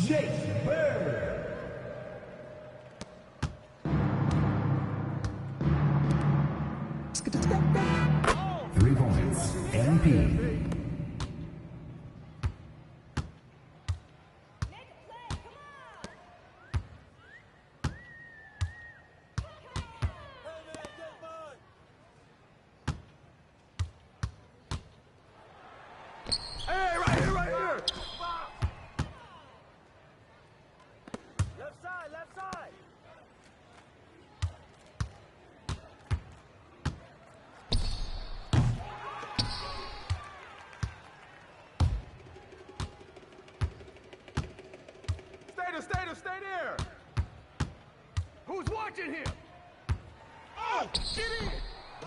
3 points, MP. Hey, right here, right here! Left side, left side! Stay there! Who's watching him? Oh, get in!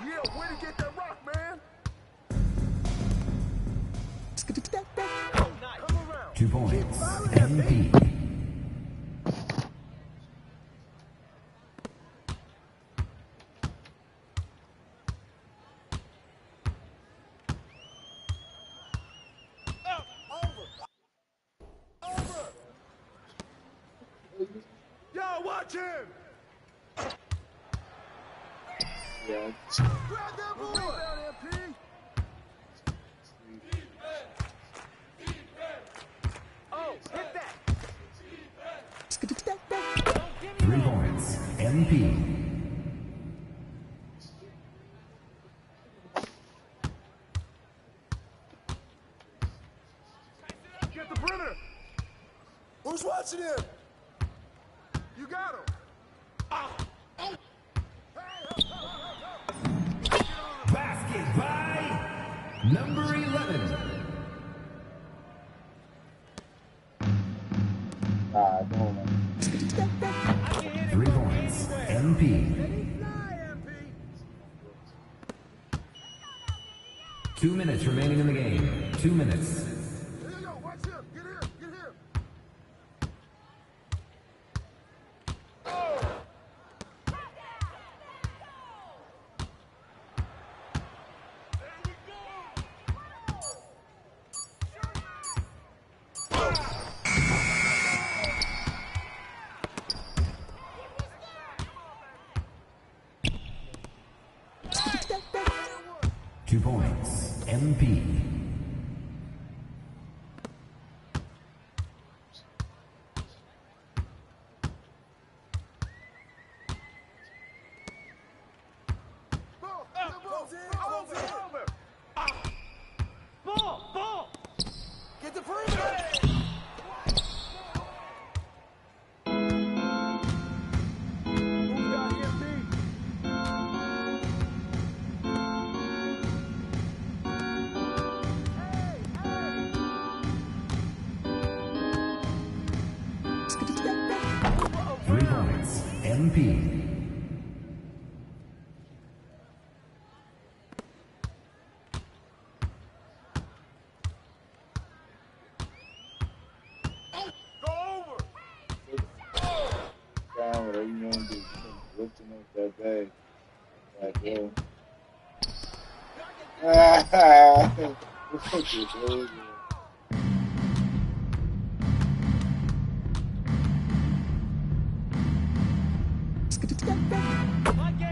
Yeah, way to get that rock, man! 2 points, MP. Yo, watch him! Yeah. Grab that boy! Rebound, MP! Oh, hit that! 3 points, MP. Get the perimeter! Who's watching him? You got him! Basket by number 11. Don't know. 3 points, MP. 2 minutes remaining in the game. 2 minutes. Yo, watch him! Get here! Get here! There we go! 2 points, MP. Ball! Get the perimeter! Who got MP? Three points, MP. Down, whatever you want to do. Lifting up that bag. Like, yo. Ah!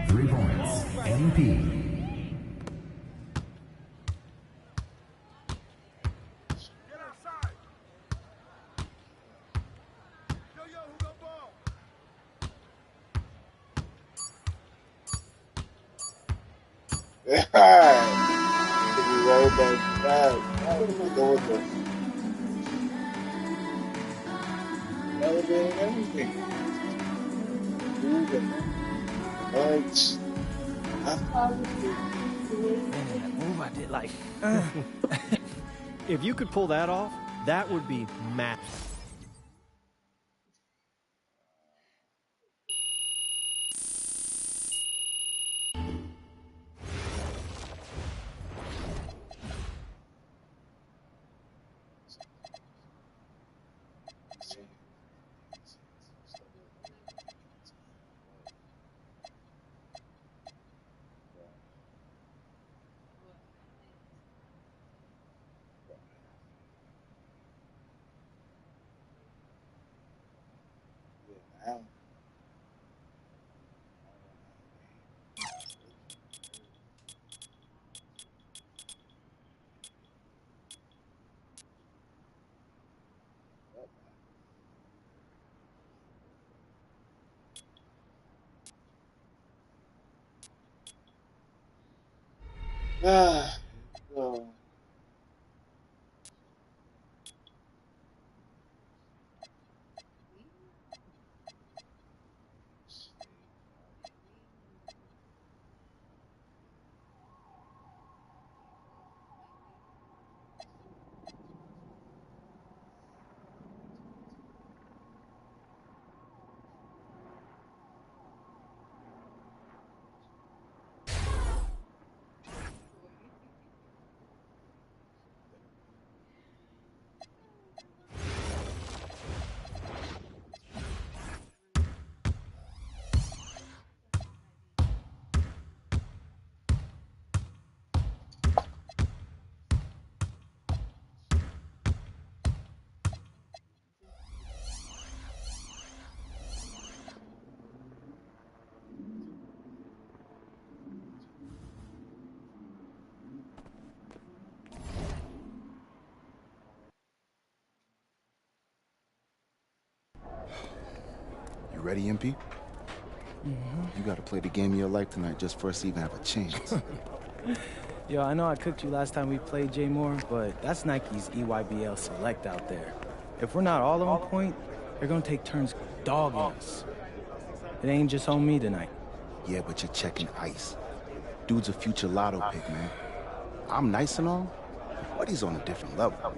3 points, MP. Get outside! Yo, who got ball? Roll back fast. Go with the elevating everything. Moving. Lights. Man, that move I did, like. If you could pull that off, that would be massive. down. Ah, oh. You ready, MP? You gotta play the game of your life tonight just for us to even have a chance. Yo, I know I cooked you last time we played J Moore, but that's Nike's EYBL Select out there. If we're not all on point, they're gonna take turns dogging us. It ain't just on me tonight. Yeah, but you're checking ice. Dude's a future lotto pick, man. I'm nice and all, but he's on a different level.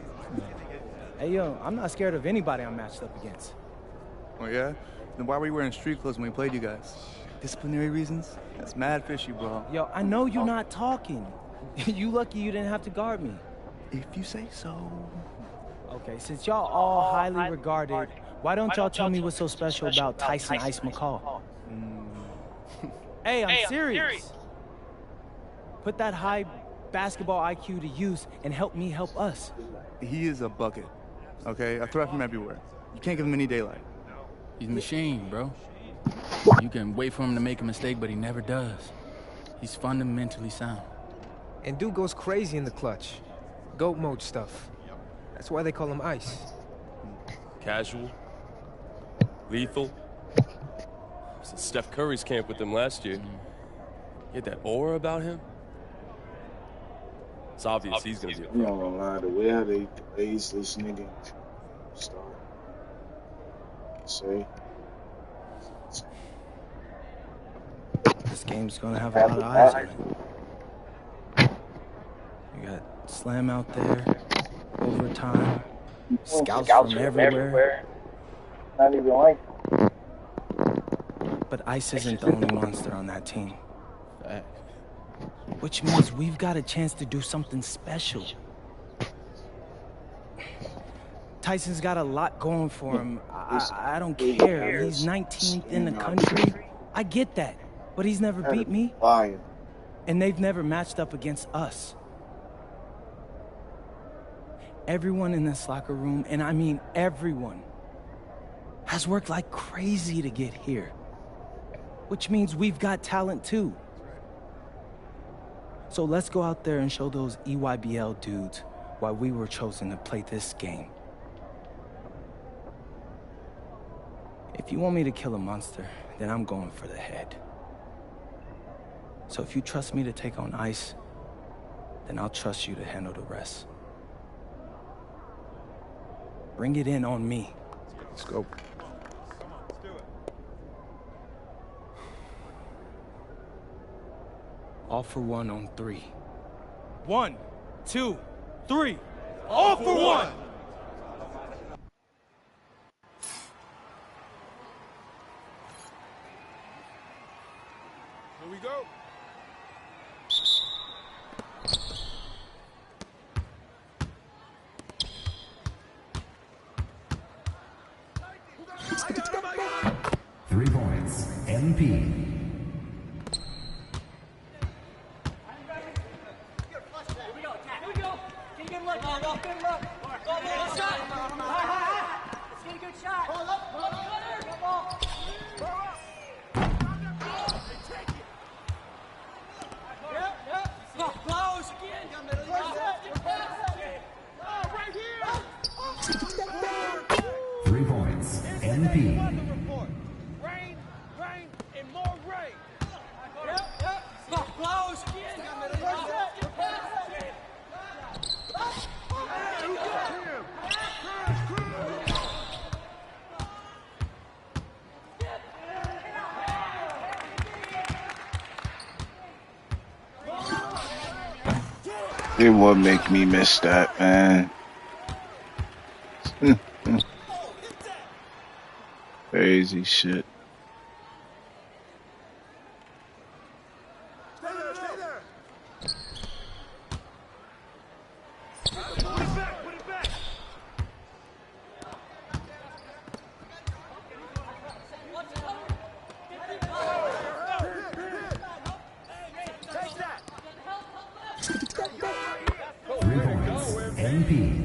Hey, yo, I'm not scared of anybody I'm matched up against. Oh, yeah? Then why were you wearing street clothes when we played you guys? Disciplinary reasons? That's mad fishy, bro. Yo, I know you're not talking. You lucky you didn't have to guard me. If you say so. Okay, since y'all all highly regarded, why don't y'all tell me what's so special about Tyson Ice McCall? Hey, I'm serious. Put that high basketball IQ to use and help me help us. He is a bucket, okay? A threat from everywhere. You can't give him any daylight. He's a machine, bro. You can wait for him to make a mistake, but he never does. He's fundamentally sound. And dude goes crazy in the clutch. GOAT mode stuff. That's why they call him Ice. Casual. Lethal. Was in Steph Curry's camp with him last year. He had that aura about him. It's obvious he's gonna be a I'm not gonna lie, the way how they ace this nigga start. Say. This game's gonna have a lot of eyes on it. You got Slam out there, overtime, scouts from everywhere. Not even like But Ice isn't the only monster on that team. Which means we've got a chance to do something special. Tyson's got a lot going for him. I don't care. He's 19th in the country. I get that. But he's never beat me. And they've never matched up against us. Everyone in this locker room, and I mean everyone, has worked like crazy to get here. Which means we've got talent too. So let's go out there and show those EYBL dudes why we were chosen to play this game. If you want me to kill a monster, then I'm going for the head. So if you trust me to take on Ice, then I'll trust you to handle the rest. Bring it in on me. Let's go. All for one on 3. 1, 2, 3. All for one! Here we go. I got him. 3 points. MP. It would make me miss that, man. Crazy shit. NP.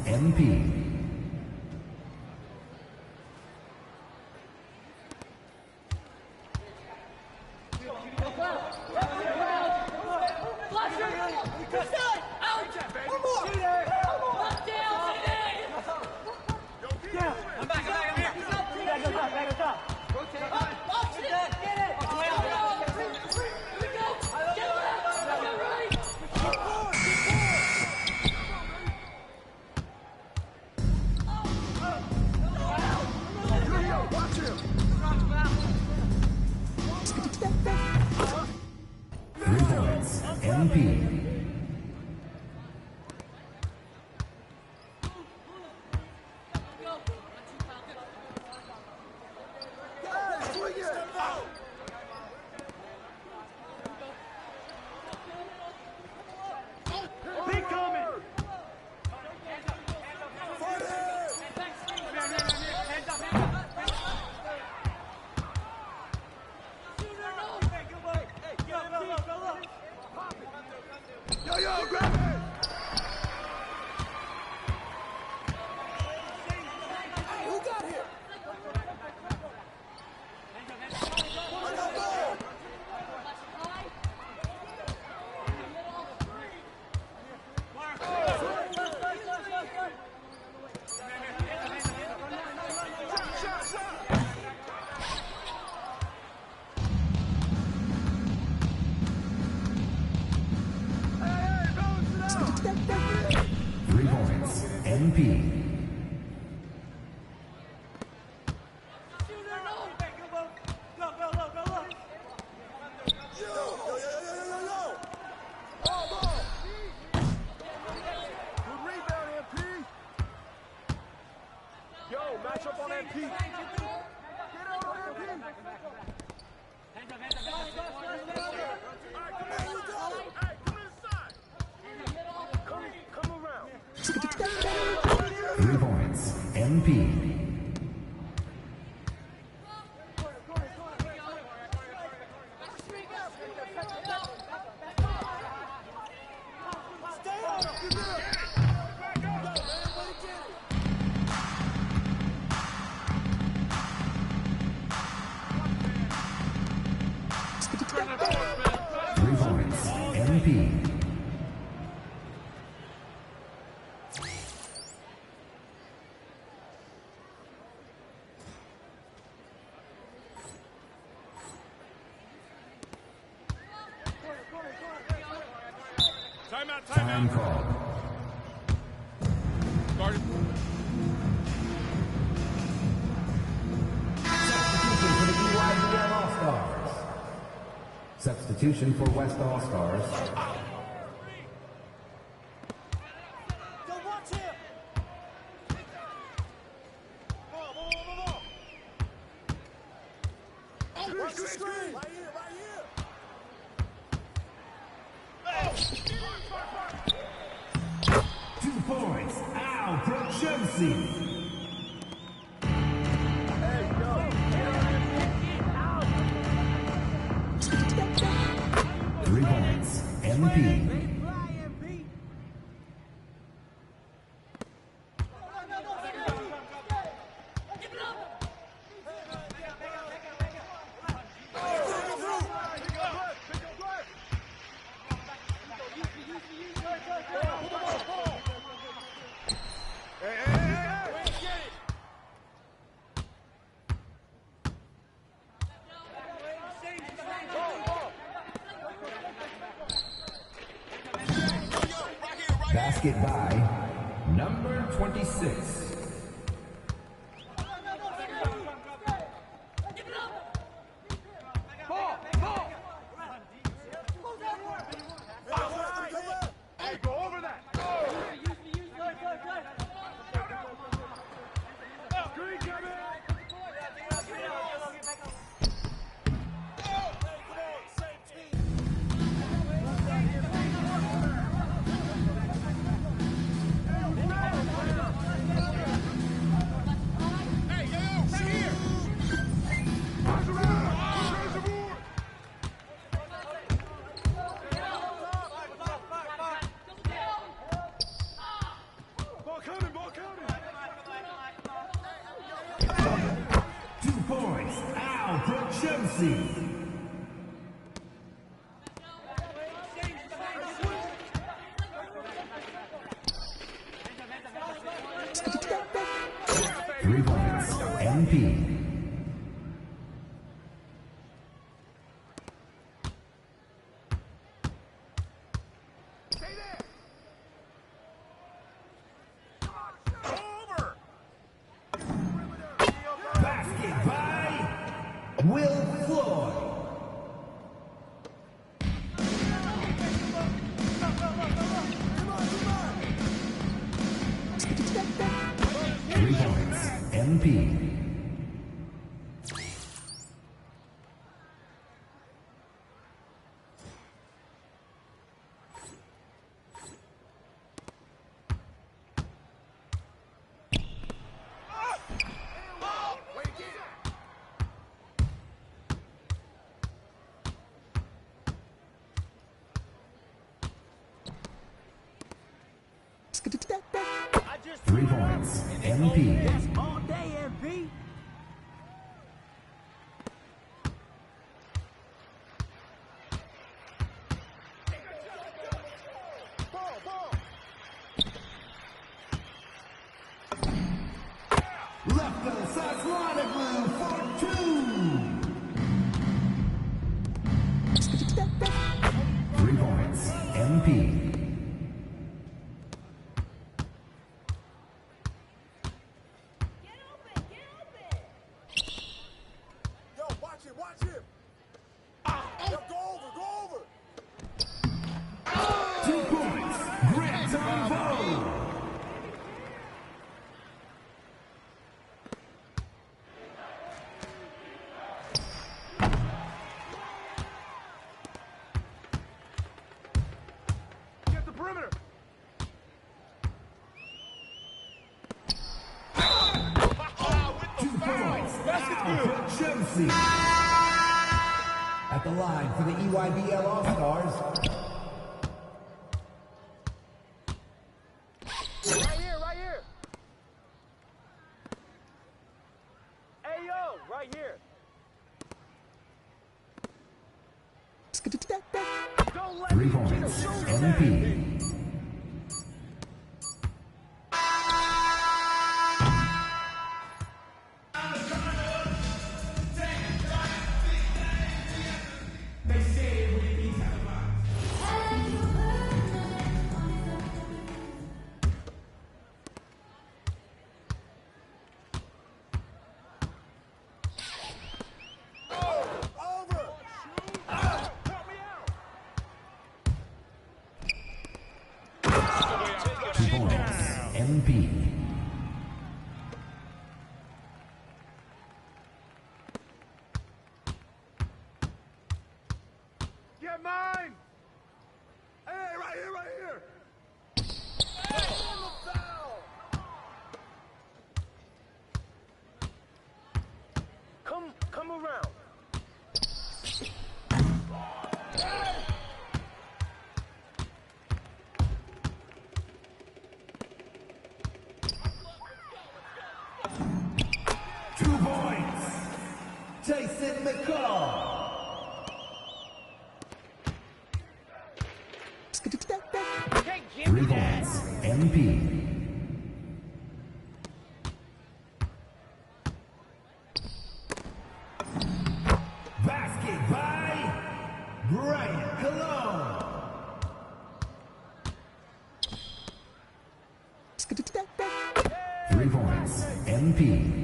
NP. NP. NP. Match up on MP. Get out on MP. Come around. 3 points. NP. NP. Time called. Started. Substitution for West All-Stars. 3 points. MP. Basket by number 26. Hey, go over that. Screen coming. Ball coming, ball coming. 2 points. Al from Chelsea. Three points. MP. Stay there. Over. Basket by Will Floyd. Three points. MP. Three points. MP. All day, MP. Ball. Left of the sides, Blue for 2. 3 points. MP. Yo, watch him. Yo, go over. 2 points. Grant Tombo. Get the perimeter. 2 points. Al from Chelsea. At the line for the EYBL All-Stars, Right here. Hey, yo, right here. Don't let 3 me points. shoot MP. Over. Help me out. 2 points. MP. Get mine. Hey, right here. Come around. 3 points. MP. Basket by Brian Cologne. 3 points. MP.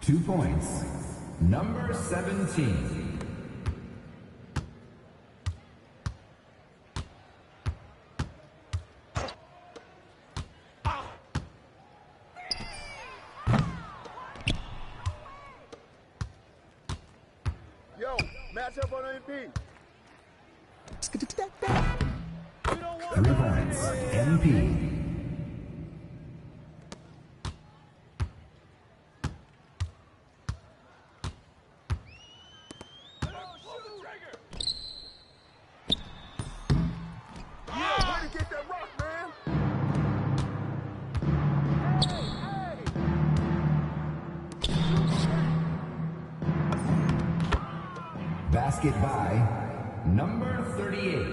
Two points. Number 17. Yo, match up on MP. 3 points. MP. Basket by number 38.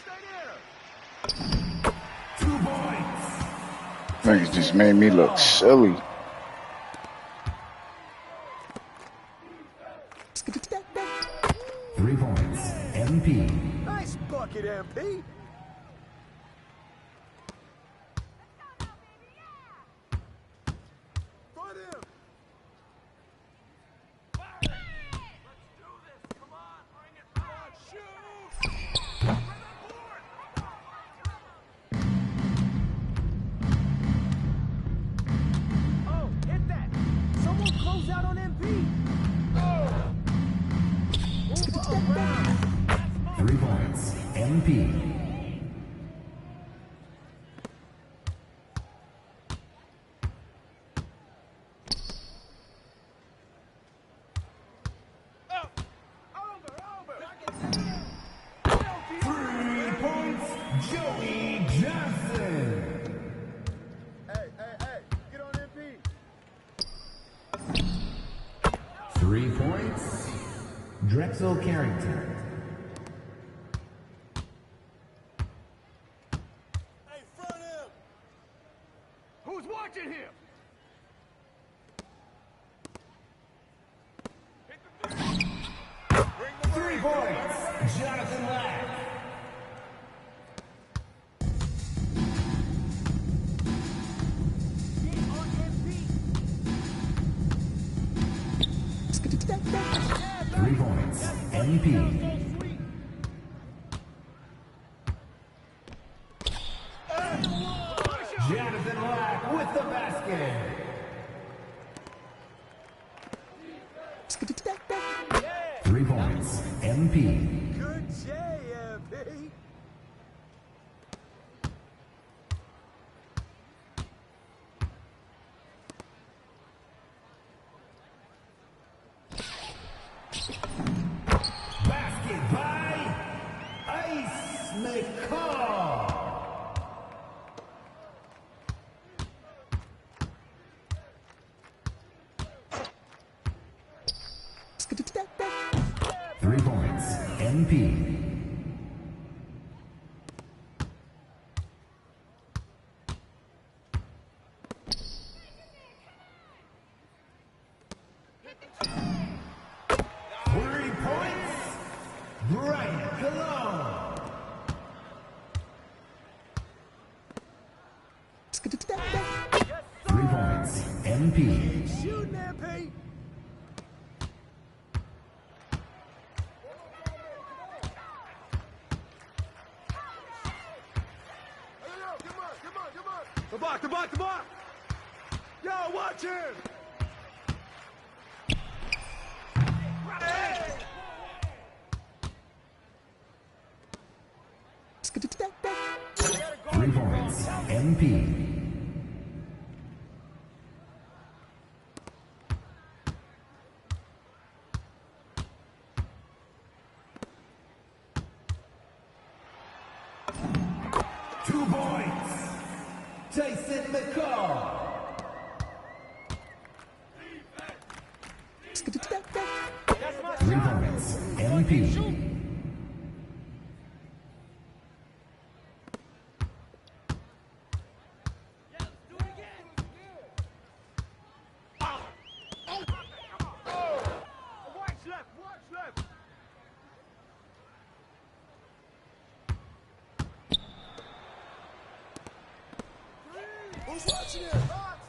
Stay there. 2 points. Niggas just made me look silly. Three points. MP. Nice bucket, MP. Front him. Let's do this. Come on, bring it on. Shoot. Oh, hit that! Someone close out on MP! 3 points. MP. Joey Johnson. Hey, get on MP. 3 points. Drexel Carrington. Hey, front him. Who's watching him? 3 points. Jonathan Lack. Three points. MP. Jonathan Lack with the basket. 3 points. MP. Good J, MP. Basket by Ice McCall. Three points. MP. Brian Cologne. 3 points. MP. Shooting, MP. Come on. The block. Yo, watch him. 3 points. MP. Jason McCall. 3 points. MP. Who's watching it? Box,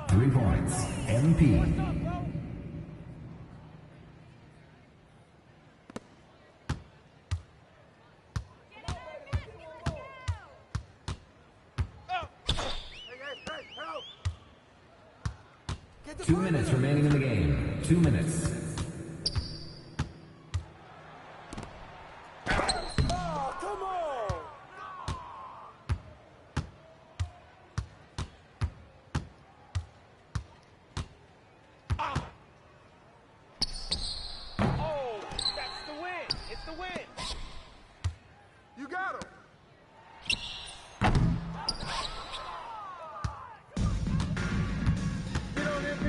3 points. MP. Get 2 minutes remaining in the game. 2 minutes. Oh, come on! Oh, that's the win. It's the win. You got him. Get on MP.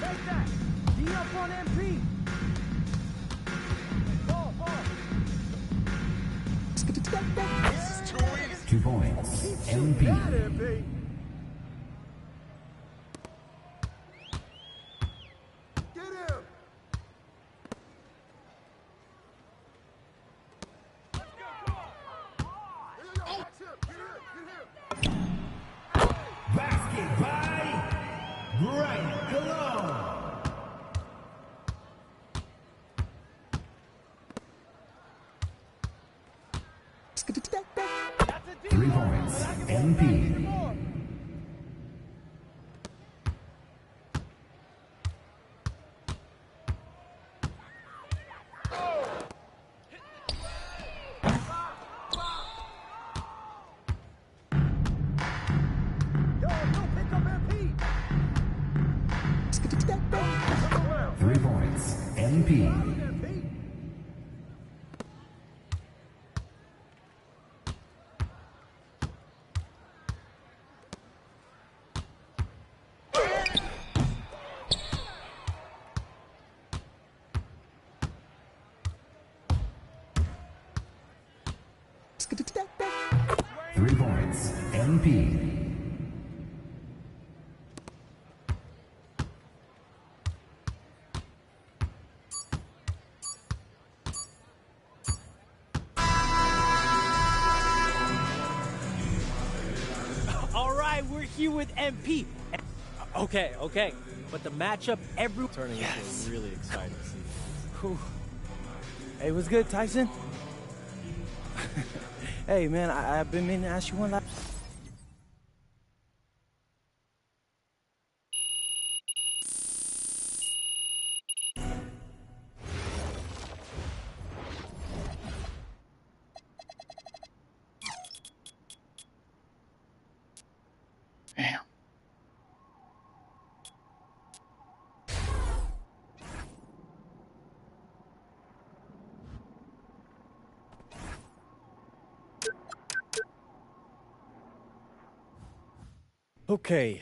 Take that. D up on MP. Ball. This is too easy. 2 points. MP. Got MP. Get him. Basket by Brian Cologne. 3 points. MP. Yo, pick up MP. 3 points. MP. Three points. MP. All right, we're here with MP. Okay. But the matchup, turning into a really exciting season. Whew. Hey, what's good, Tyson? Hey, man, I've been meaning to ask you one last... Damn. Okay.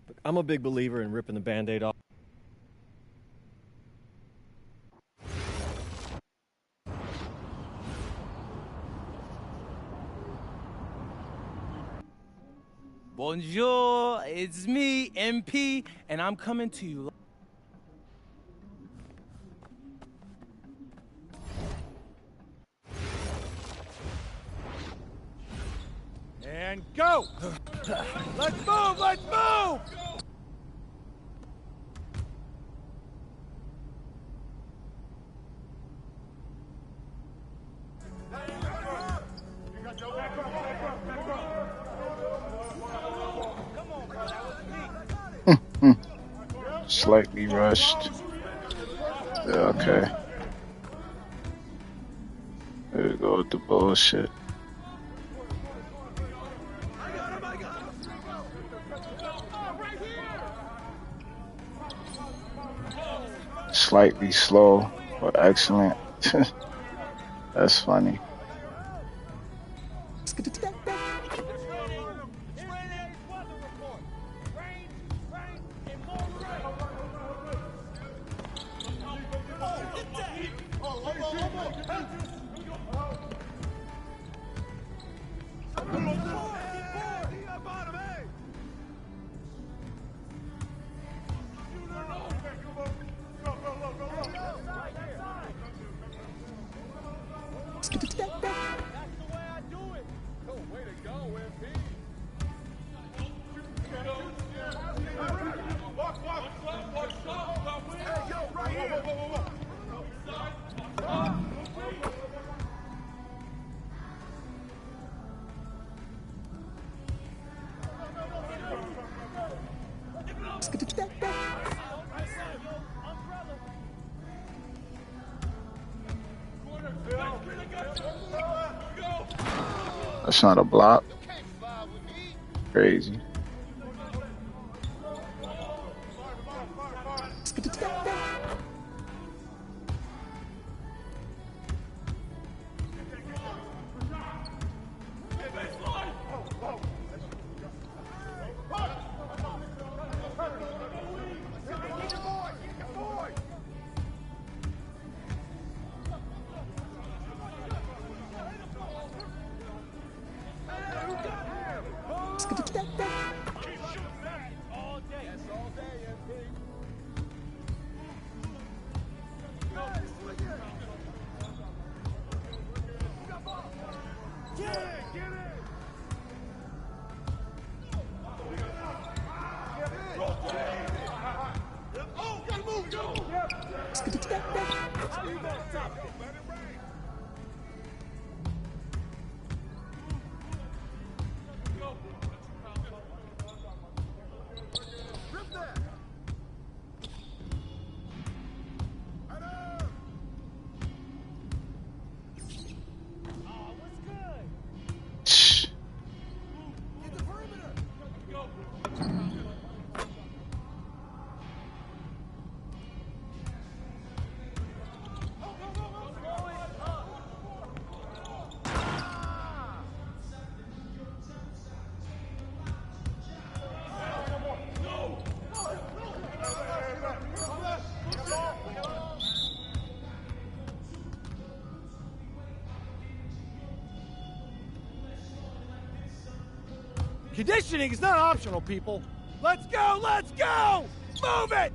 Look, I'm a big believer in ripping the Band-Aid off. Bonjour, it's me, MP, and I'm coming to you. And go! Let's move! slightly rushed. Yeah, okay. There we go with the bullshit. Slightly slow, but excellent. That's funny. That's not a block. Crazy. Conditioning is not optional, people. Let's go! Let's go! Move it!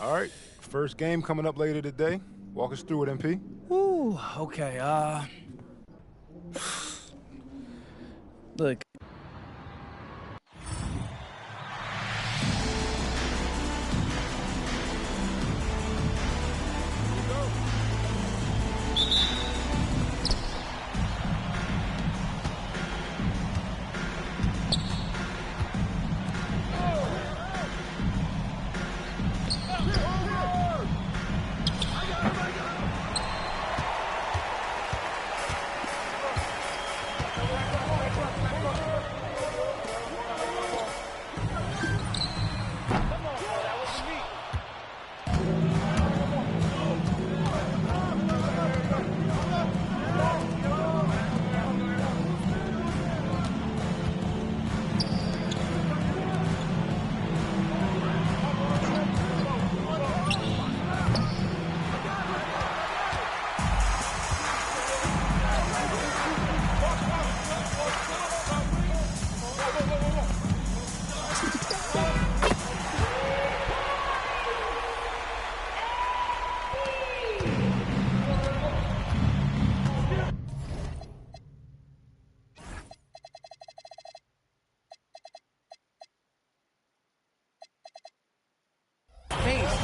All right, first game coming up later today. Walk us through it, MP. Ooh, okay, look.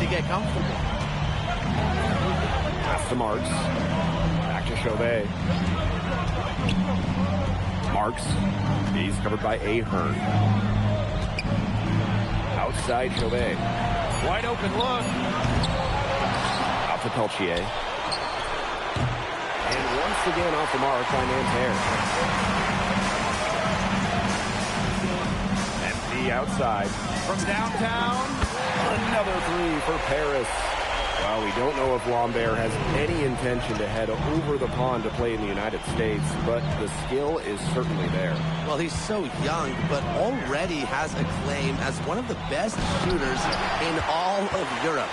get comfortable. Pass to Marks. Back to Chauvet. Marks. He's covered by Ahern. Outside Chauvet. Wide open look. Out to Peltier. And once again off the mark by Nanterre. MP outside. From downtown, another three for Paris. Well, we don't know if Lambert has any intention to head over the pond to play in the United States, but the skill is certainly there. Well, he's so young, but already has a claim as one of the best shooters in all of Europe.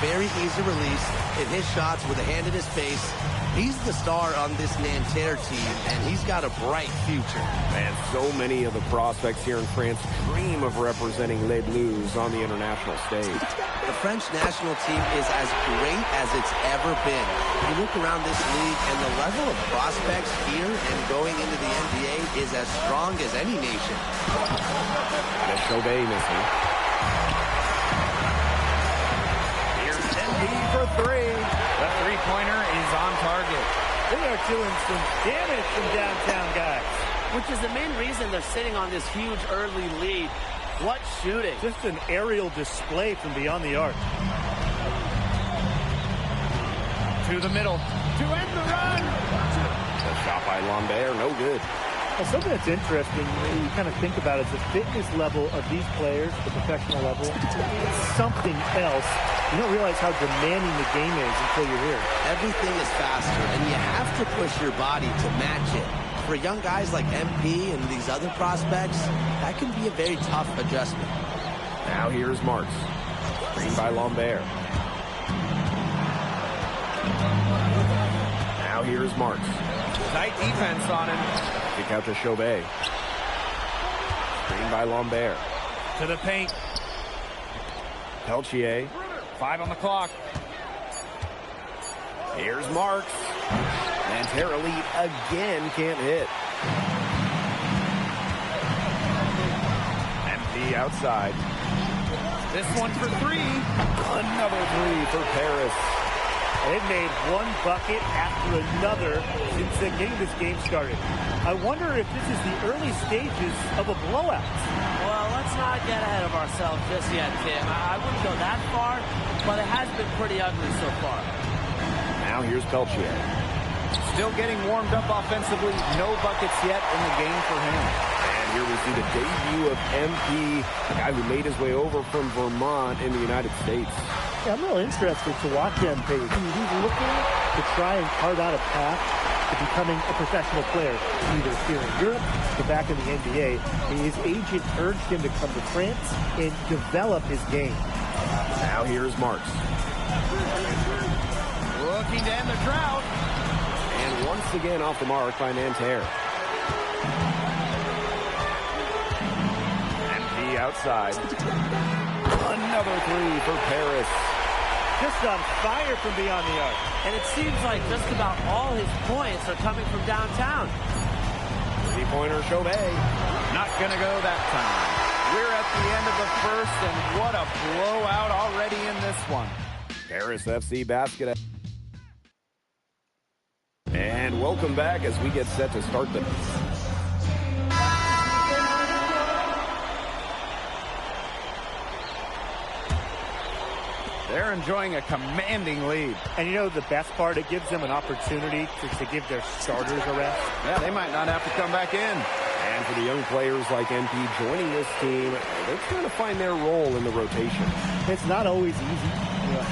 Very easy release, hit his shots with a hand in his face. He's the star on this Nanterre team, and he's got a bright future. And so many of the prospects here in France dream of representing Les Bleus on the international stage. The French national team is as great as it's ever been. You look around this league, and the level of prospects here and going into the NBA is as strong as any nation. And Chauvet missing. Here's MP for three. The three-pointer is on target. They are doing some damage from downtown, guys. Which is the main reason they're sitting on this huge early lead. What shooting. Just an aerial display from beyond the arc. To the middle. To end the run. The shot by Lambert, no good. Well, something that's interesting, you kind of think about, is the fitness level of these players, the professional level. It's something else. You don't realize how demanding the game is until you're here. Everything is faster, and you have to push your body to match it. For young guys like MP and these other prospects, that can be a very tough adjustment. Now here's Marks. Screen by Lambert. Now here's Marks. Tight defense on him. Kick out to Chauvet. Screen by Lambert. To the paint. Peltier. 5 on the clock. Here's Marks. Nanterre Elite again can't hit. MP outside. This one for three. Another three for Paris. They've made one bucket after another since getting this game started. I wonder if this is the early stages of a blowout. Well, let's not get ahead of ourselves just yet, Tim. I wouldn't go that far, but it has been pretty ugly so far. Now here's Peltier. Still getting warmed up offensively. No buckets yet in the game for him. And here we see the debut of MP, a guy who made his way over from Vermont in the United States. Yeah, I'm real interested to watch MP. He's looking to try and carve out a path to becoming a professional player, either here in Europe or back in the NBA. His agent urged him to come to France and develop his game. Now here's Marks. Looking to end the drought. And once again off the mark by Nanterre. MP outside. Another three for Paris. Just on fire from beyond the arc. And it seems like just about all his points are coming from downtown. Three-pointer Chauvet. Not going to go that time. We're at the end of the first, and what a blowout already in this one. Paris FC basket. And welcome back as we get set to start the... They're enjoying a commanding lead. And you know the best part, it gives them an opportunity to give their starters a rest. Yeah, they might not have to come back in. And for the young players like MP joining this team, they're trying to find their role in the rotation. It's not always easy,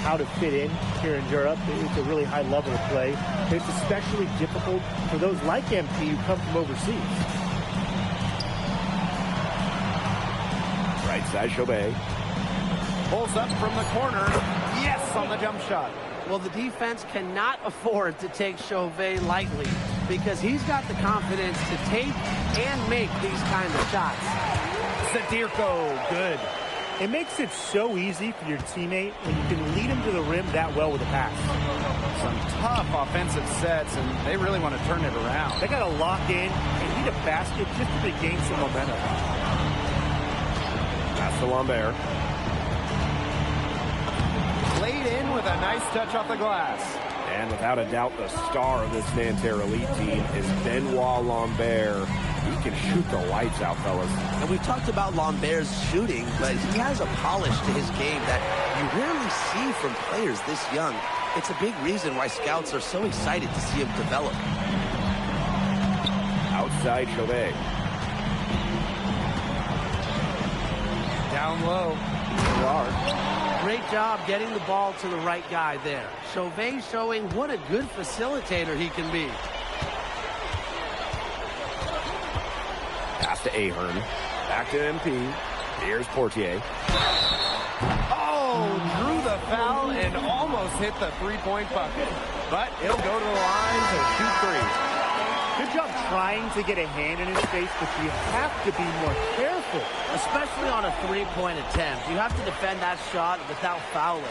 how to fit in here in Europe. It's a really high level of play. It's especially difficult for those like MP who come from overseas. Right side Chauvet. Pulls up from the corner. Yes, on the jump shot. Well, the defense cannot afford to take Chauvet lightly because he's got the confidence to take and make these kind of shots. Zadirko, good. It makes it so easy for your teammate when you can lead him to the rim that well with a pass. Some tough offensive sets, and they really want to turn it around. They got to lock in and need a basket just to regain some momentum. Pass to Lambert. laid in with a nice touch off the glass. And without a doubt, the star of this Nanterre Elite team is Benoit Lambert. He can shoot the lights out, fellas. And we've talked about Lambert's shooting, but he has a polish to his game that you rarely see from players this young. It's a big reason why scouts are so excited to see him develop. Outside Chauvet. Down low. Great job getting the ball to the right guy there. Chauvet showing what a good facilitator he can be. Pass to Ahern. Back to MP. Here's Portier. Oh, drew the foul and almost hit the three-point bucket. But he'll go to the line to shoot three. Good job trying to get a hand in his face, but you have to be more careful. Especially on a three-point attempt. You have to defend that shot without fouling.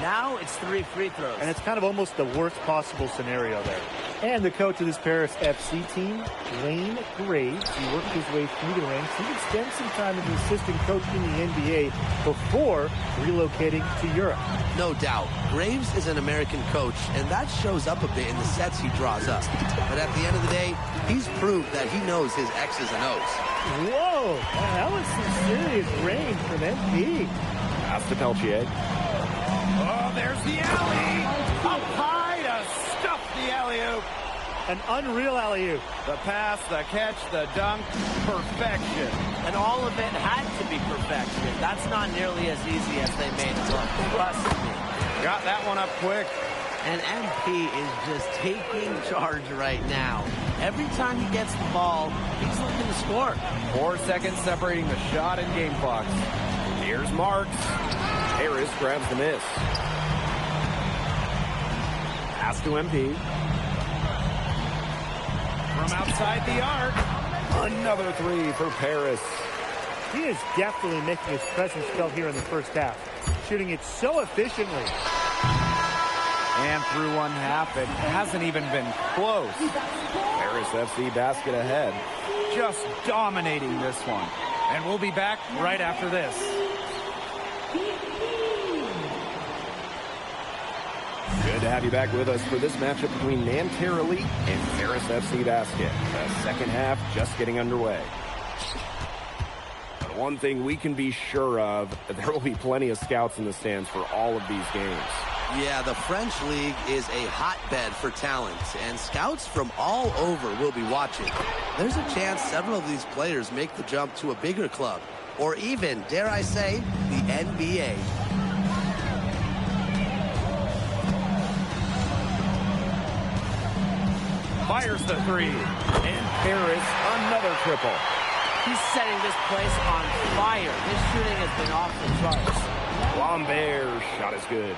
Now it's 3 free throws. And it's kind of almost the worst possible scenario there. And the coach of this Paris FC team, Lane Graves, he worked his way through the ranks. He would spend some time as an assistant coach in the NBA before relocating to Europe. No doubt. Graves is an American coach, and that shows up a bit in the sets he draws up. But at the end of the day, he's proved that he knows his X's and O's. Whoa! That was some serious range from MP. Pass to Peltier. Oh, there's the alley. Up high to stuff the alley-oop. An unreal alley-oop. The pass, the catch, the dunk, perfection. And all of it had to be perfection. That's not nearly as easy as they made it look. Trust me. Got that one up quick. And MP is just taking charge right now. Every time he gets the ball, he's looking to score. 4 seconds separating the shot and game clocks. Here's Marks. Harris grabs the miss. Pass to MP. From outside the arc. Another three for Paris. He is definitely making his presence felt here in the first half. Shooting it so efficiently. And through one half, it hasn't even been close. Paris FC basket ahead. Just dominating this one. And we'll be back right after this. Good to have you back with us for this matchup between Nanterre Elite and Paris FC Basket. The second half just getting underway. But one thing we can be sure of, there will be plenty of scouts in the stands for all of these games. Yeah, the French League is a hotbed for talent, and scouts from all over will be watching. There's a chance several of these players make the jump to a bigger club, or even, dare I say, the NBA. Fires the three. And Paris, another triple. He's setting this place on fire. His shooting has been off the charts. Lambert's shot is good.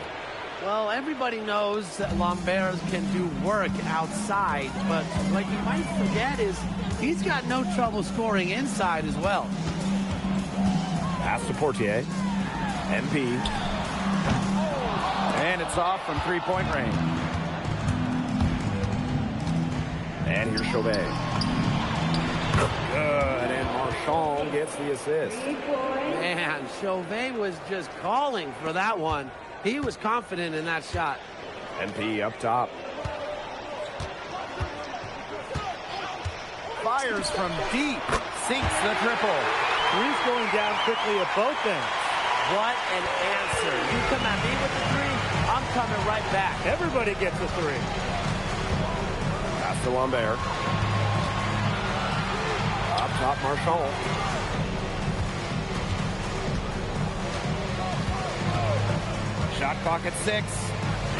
Well, everybody knows that Lambert can do work outside, but what you might forget is he's got no trouble scoring inside as well. Pass to Portier. MP. And it's off from three-point range. And here's Chauvet. Good, and Marchand gets the assist. Man, Chauvet was just calling for that one. He was confident in that shot. MP up top. Fires from deep. Sinks the triple. Three's going down quickly at both ends. What an answer. You come at me with the three, I'm coming right back. Everybody gets a three. Pass to Lambert. Up top, Marchand. Shot clock at 6.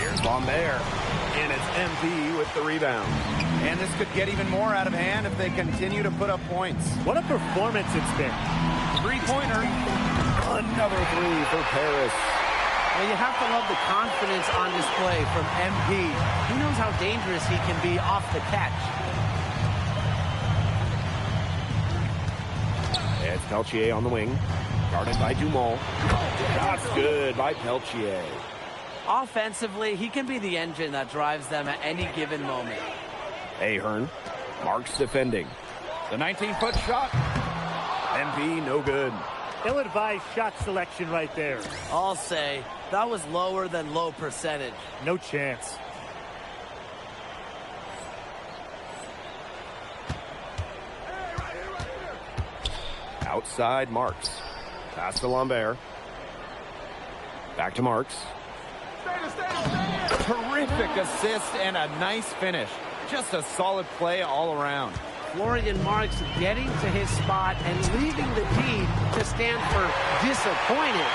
Here's Lambert. And it's MP with the rebound. And this could get even more out of hand if they continue to put up points. What a performance it's been. Three-pointer. Another three for Paris. Well, you have to love the confidence on display from MP. He knows how dangerous he can be off the catch. It's Peltier on the wing. Guarded by Dumont. Shot's good by Peltier. Offensively, he can be the engine that drives them at any given moment. Ahern. Marks defending. The 19-foot shot. MP no good. Ill-advised shot selection right there. I'll say That was lower than low percentage. No chance. Outside Marks. Pass to Lambert. Back to Marks. Terrific assist and a nice finish. Just a solid play all around. Florian Marks getting to his spot and leaving the D to stand for disappointed.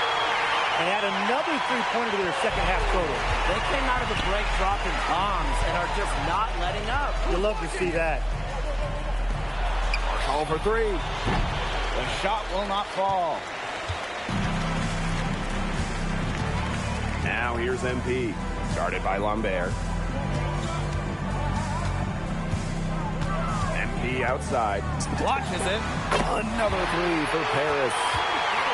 And add another three-pointer to their second half total. They came out of the break dropping bombs and are just not letting up. You love to see that. Call for three. The shot will not fall. Now here's MP. Guarded by Lambert. MP outside. Launches it. Another three for Paris.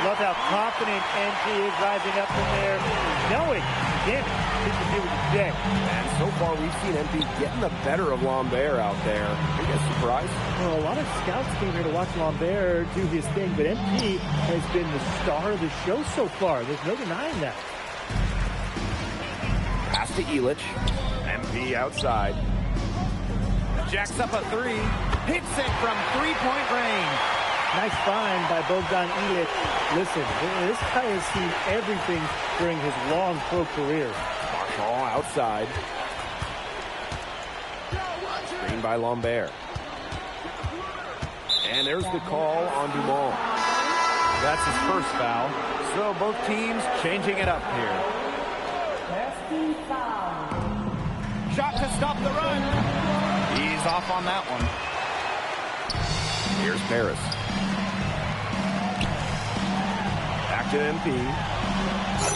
Love how confident NP is rising up from there, knowing, again, he can do with the deck. And so far, we've seen MP getting the better of Lambert out there. Are you guys surprised? Well, a lot of scouts came here to watch Lambert do his thing, but MP has been the star of the show so far. There's no denying that. Pass to Illich. MP outside. Jacks up a three. Hits it from three-point range. Nice find by Bogdan Illich. Listen, this guy has seen everything during his long pro career. Marshall outside. Screen by Lambert. And there's the call on Dumont. That's his first foul. So both teams changing it up here. Shot to stop the run. He's off on that one. Here's Paris. Back to MP.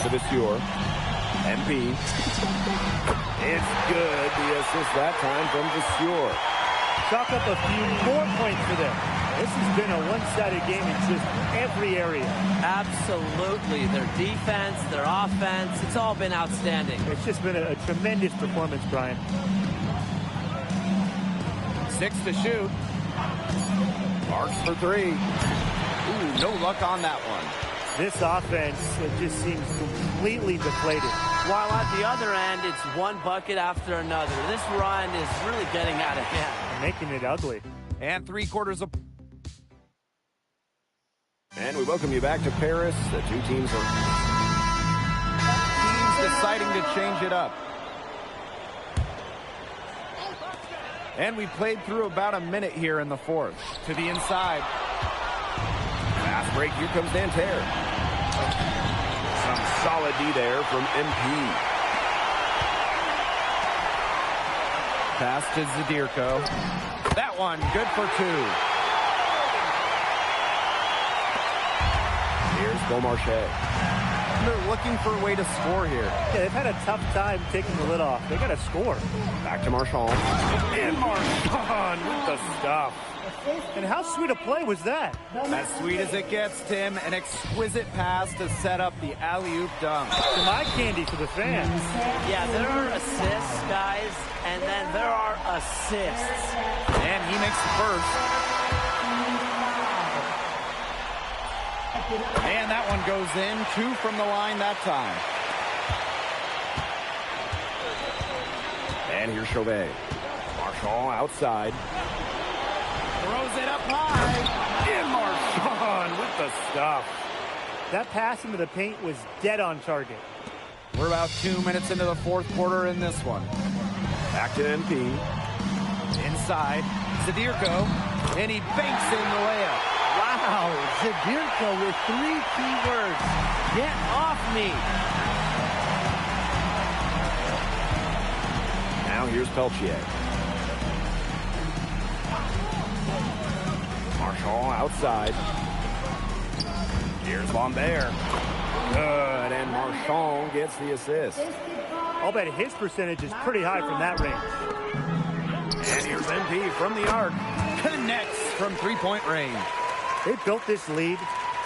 To Vasseur. MP. It's good. The assist that time from Vasseur. Chalk up a few more points for them. This has been a one-sided game in just every area. Absolutely. Their defense, their offense, it's all been outstanding. It's just been a tremendous performance, Brian. 6 to shoot. Marks for three. Ooh, no luck on that one. This offense, it just seems completely deflated. While at the other end, it's one bucket after another. This run is really getting out of hand. And making it ugly. And 3/4 of... And we welcome you back to Paris. The two teams are... Teams deciding to change it up. And we played through about a minute here in the fourth. To the inside. Fast break. Here comes Danter. Some solid D there from MP. Pass to Zadirko. That one, good for two. Here's Beaumarchais. They're looking for a way to score here. Yeah, they've had a tough time taking the lid off. They got to score. Back to Marchand. And Marchand with the stuff. And how sweet a play was that? As sweet as it gets, Tim. An exquisite pass to set up the alley-oop dunk. Some eye candy for the fans. Yeah, there are assists, guys, and then there are assists. And he makes the first. And that one goes in. 2 from the line that time. And here's Chauvet. Marchand outside. Throws it up high. And Marchand with the stuff. That pass into the paint was dead on target. We're about 2 minutes into the fourth quarter in this one. Back to MP. Inside. Zadirko. And he banks in the layup. Wow, Zadirko with 3 key words. Get off me. Now here's Peltier. Marchand outside. Here's Lambert. Good, and Marchand gets the assist. I'll bet his percentage is pretty high from that range. And here's MP from the arc. Connects from three-point range. They built this lead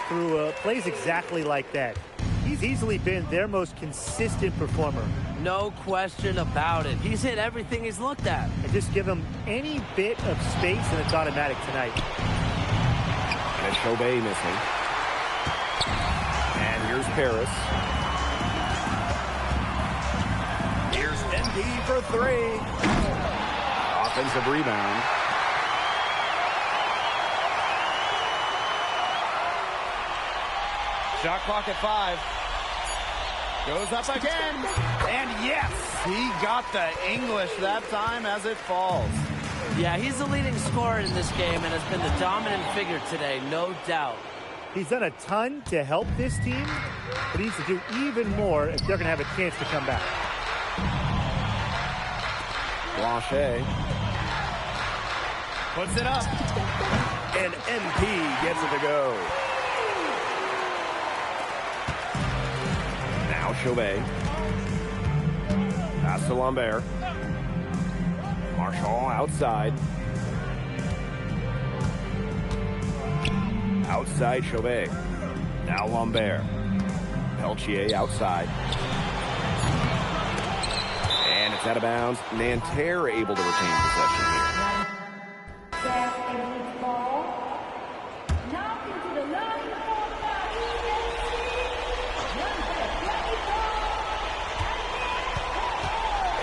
through plays exactly like that. He's easily been their most consistent performer. No question about it. He's hit everything he's looked at. And just give him any bit of space and it's automatic tonight. And Chauvet missing. And here's Paris. McGee for three. Offensive rebound. Shot clock at 5. Goes up again. And yes, he got the English that time as it falls. Yeah, he's the leading scorer in this game and has been the dominant figure today, no doubt. He's done a ton to help this team, but he needs to do even more if they're going to have a chance to come back. Blanchet. Puts it up. And MP gets it to go. Now Chauvet. Pass to Lambert. Marshall outside. Outside Chauvet. Now Lambert. Peltier outside. And it's out of bounds. Nanterre able to retain possession here.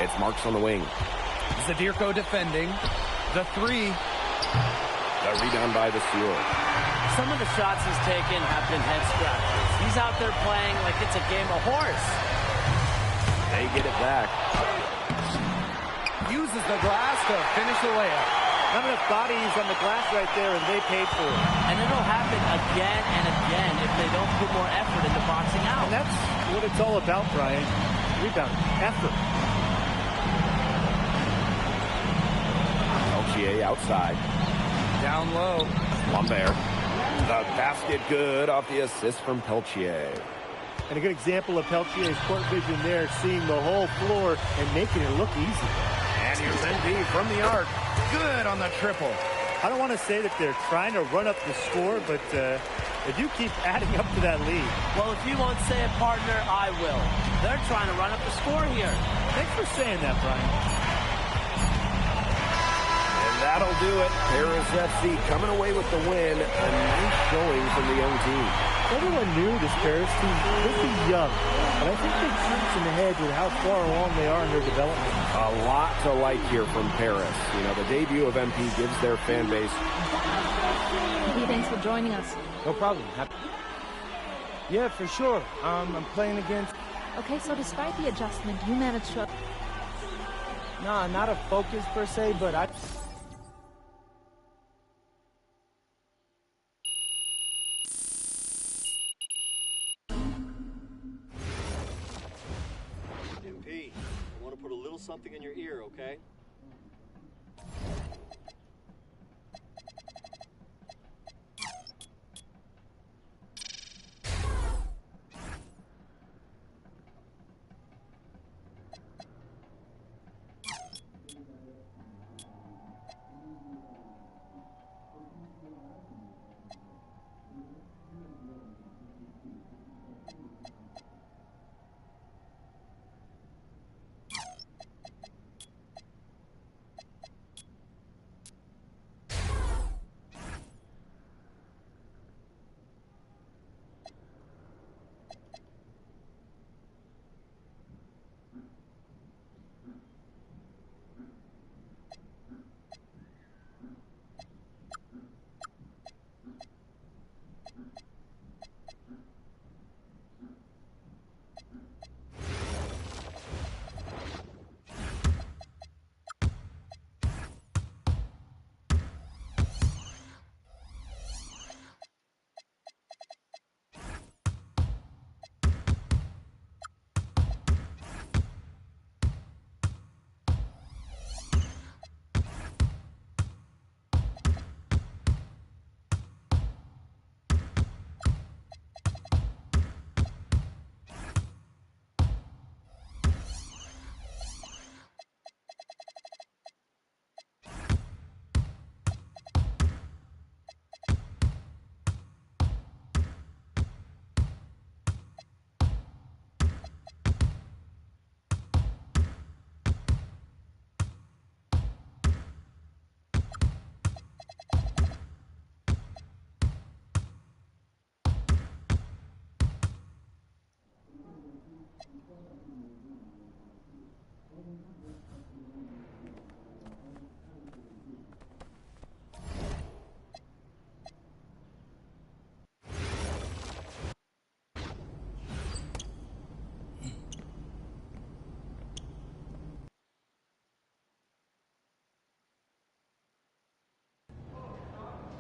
It's Marks on the wing. Zadirko defending. The 3. The rebound by the Stewart. Some of the shots he's taken have been head scratchers. He's out there playing like it's a game of horse. They get it back. Uses the glass to finish the layup. Not enough bodies on the glass right there, and they paid for it. And it'll happen again and again if they don't put more effort into boxing out. And that's what it's all about, Brian. Rebound, effort. Peltier outside. Down low. Lambert. The basket good off the assist from Peltier. And a good example of Peltier's court vision there, seeing the whole floor and making it look easy. And here's NB from the arc. Good on the triple. I don't want to say that they're trying to run up the score, but they do keep adding up to that lead. Well, if you won't say it, partner, I will. They're trying to run up the score here. Thanks for saying that, Brian. That'll do it. Paris FC coming away with the win. A nice showing from the young team. Everyone knew this Paris team would be young, but I think they've turned some heads with how far along they are in their development. A lot to like here from Paris. You know, the debut of MP gives their fan base. Hey, thanks for joining us. No problem. Yeah, for sure. I'm playing against... Okay, so despite the adjustment, you managed to... Nah, not a focus per se, but I... MP, I want to put a little something in your ear, okay?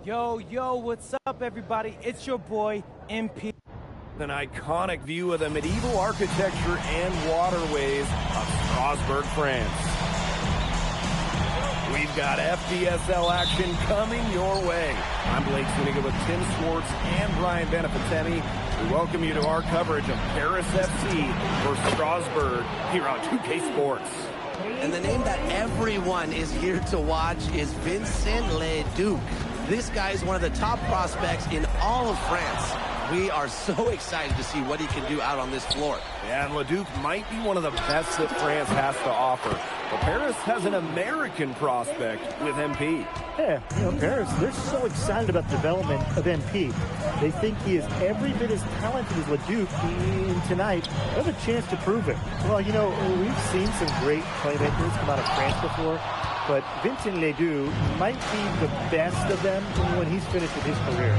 Yo, what's up, everybody? It's your boy, MP. An iconic view of the medieval architecture and waterways of Strasbourg, France. We've got FDSL action coming your way. I'm Blake Swiniga with Tim Schwartz and Brian Benefitemi. We welcome you to our coverage of Paris FC versus Strasbourg here on 2K Sports. And the name that everyone is here to watch is Vincent Leduc. This guy is one of the top prospects in all of France. We are so excited to see what he can do out on this floor. Yeah, and Leduc might be one of the best that France has to offer. But Paris has an American prospect with MP. Yeah, Paris, they're so excited about the development of MP. They think he is every bit as talented as Leduc, and tonight they have a chance to prove it. Well, we've seen some great playmakers come out of France before, but Vincent Leduc might be the best of them when he's finished with his career.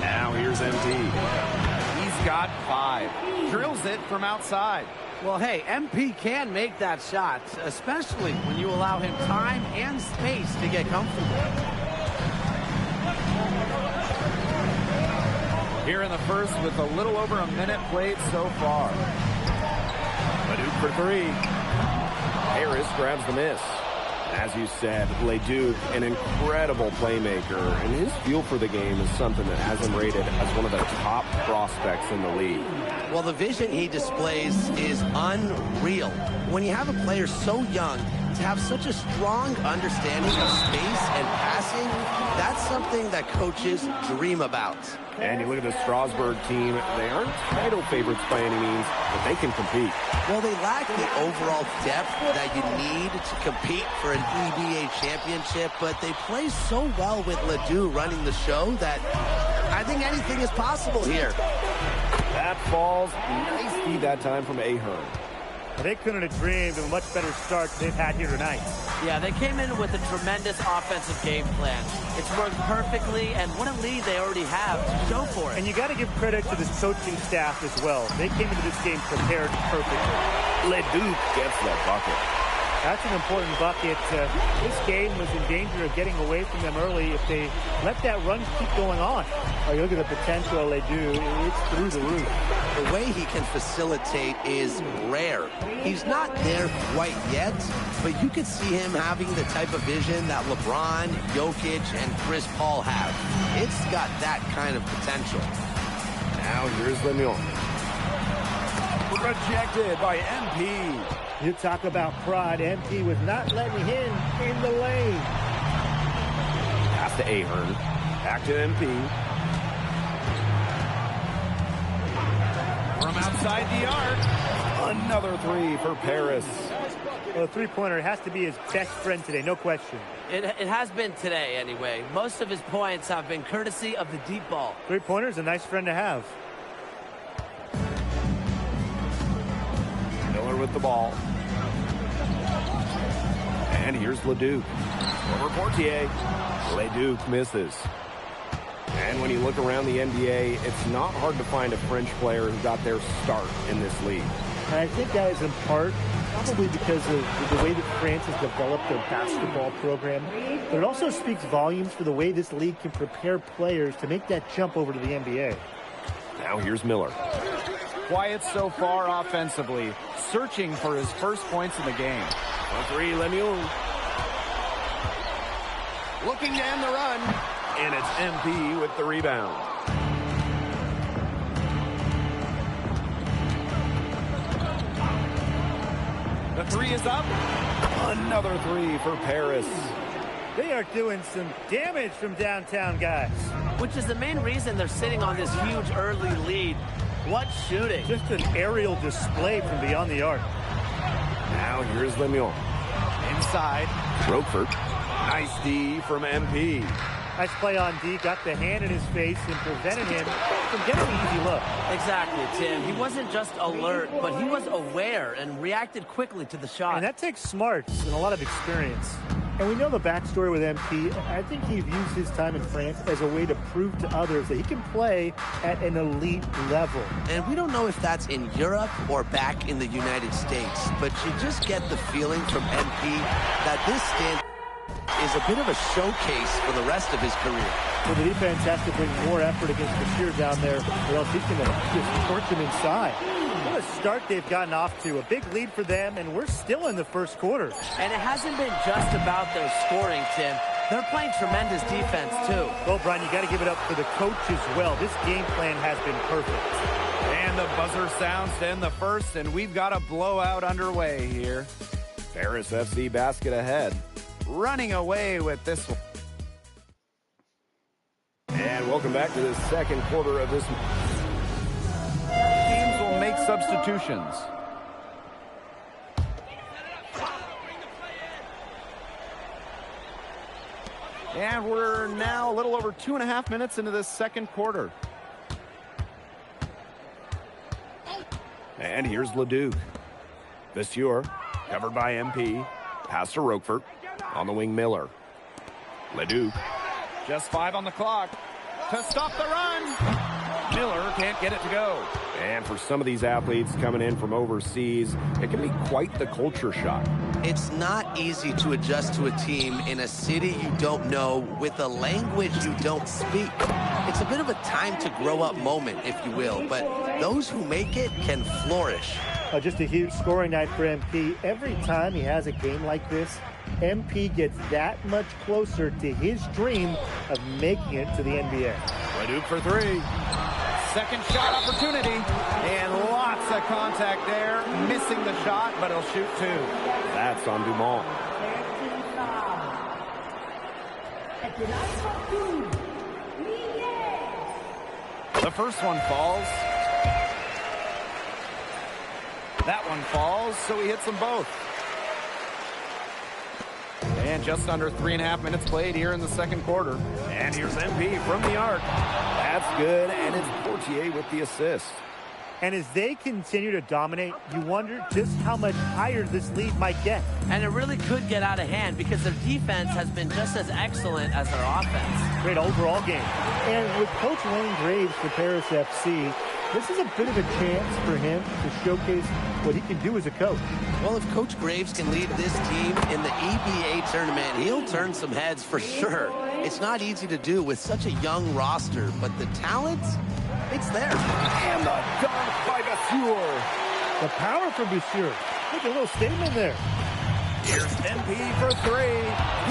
Now here's MP. He's got 5. Drills it from outside. Well, hey, MP can make that shot, especially when you allow him time and space to get comfortable. Here in the first with a little over a minute played so far. Leduc for 3. Harris grabs the miss. As you said, Leduc, an incredible playmaker, and his feel for the game is something that has him rated as one of the top prospects in the league. Well, the vision he displays is unreal. When you have a player so young, to have such a strong understanding of space and passing, that's something that coaches dream about. And you look at the Strasbourg team, they aren't title favorites by any means, but they can compete. Well, they lack the overall depth that you need to compete for an EBA championship, but they play so well with Ledoux running the show that I think anything is possible here. That falls. Nice feed that time from Ahern. They couldn't have dreamed of a much better start than they've had here tonight. Yeah, they came in with a tremendous offensive game plan. It's worked perfectly, and what a lead they already have to show for it. And you got to give credit to this coaching staff as well. They came into this game prepared perfectly. Leduc gets the bucket. That's an important bucket. This game was in danger of getting away from them early if they let that run keep going on. You look at the potential they do, it's through the roof. The way he can facilitate is rare. He's not there quite yet, but you can see him having the type of vision that LeBron, Jokic, and Chris Paul have. It's got that kind of potential. Now here's Lemieux. Rejected by MP. You talk about pride. MP was not letting him in the lane. Pass to Ahern. Back to MP. From outside the arc. Another 3 for Paris. Well, the three-pointer has to be his best friend today, no question. It has been today, anyway. Most of his points have been courtesy of the deep ball. Three-pointer's a nice friend to have. Miller with the ball. And here's Leduc. Over Portier. Leduc misses. And when you look around the NBA, it's not hard to find a French player who got their start in this league. And I think that is in part probably because of the way that France has developed their basketball program. But it also speaks volumes for the way this league can prepare players to make that jump over to the NBA. Now here's Miller. Quiet so far offensively, searching for his first points in the game. On 3, Lemieux. Looking to end the run. And it's MP with the rebound. The 3 is up. Another 3 for Paris. They are doing some damage from downtown, guys. Which is the main reason they're sitting on this huge early lead. What shooting. Just an aerial display from beyond the arc. Now here's Lemieux. Inside. Roquefort. Nice D from MP. Nice play on D. Got the hand in his face and prevented him from getting an easy look. Exactly, Tim. He wasn't just alert, but he was aware and reacted quickly to the shot. And that takes smarts and a lot of experience. And we know the backstory with MP. I think he views his time in France as a way to prove to others that he can play at an elite level. And we don't know if that's in Europe or back in the United States, but you just get the feeling from MP that this stint... is a bit of a showcase for the rest of his career. So the defense has to bring more effort against Bashir down there, or else he's going to just torch him inside. What a start they've gotten off to. A big lead for them, and we're still in the first quarter. And it hasn't been just about their scoring, Tim. They're playing tremendous defense, too. Well, Brian, you got to give it up for the coach as well. This game plan has been perfect. And the buzzer sounds to end the first, and we've got a blowout underway here. Paris FC basket ahead. Running away with this one. And welcome back to the second quarter of this. Teams will make substitutions. And we're now a little over 2.5 minutes into this second quarter. And here's Leduc. Vasseur, covered by MP. Pass to Roquefort. On the wing, Miller. Leduc. Just 5 on the clock to stop the run. Miller can't get it to go. And for some of these athletes coming in from overseas, it can be quite the culture shock. It's not easy to adjust to a team in a city you don't know with a language you don't speak. It's a bit of a time to grow up moment, if you will, but those who make it can flourish. Just a huge scoring night for MP. Every time he has a game like this, MP gets that much closer to his dream of making it to the NBA. Leduc for 3. Second shot opportunity, and lots of contact there. Missing the shot, but he'll shoot 2. That's on Dumont. The first one falls. That one falls, so he hits them both. And just under 3.5 minutes played here in the second quarter. And here's MP from the arc. That's good, and it's Portier with the assist. And as they continue to dominate, you wonder just how much higher this lead might get. And it really could get out of hand because their defense has been just as excellent as their offense. Great overall game. And with Coach Wayne Graves for Paris FC, this is a bit of a chance for him to showcase what he can do as a coach. Well, if Coach Graves can lead this team in the EBA tournament, he'll turn some heads for sure. It's not easy to do with such a young roster, but the talent, it's there. And the dunk by Vasseur. The power from Vasseur. Look, a little statement there. Here's MP for 3.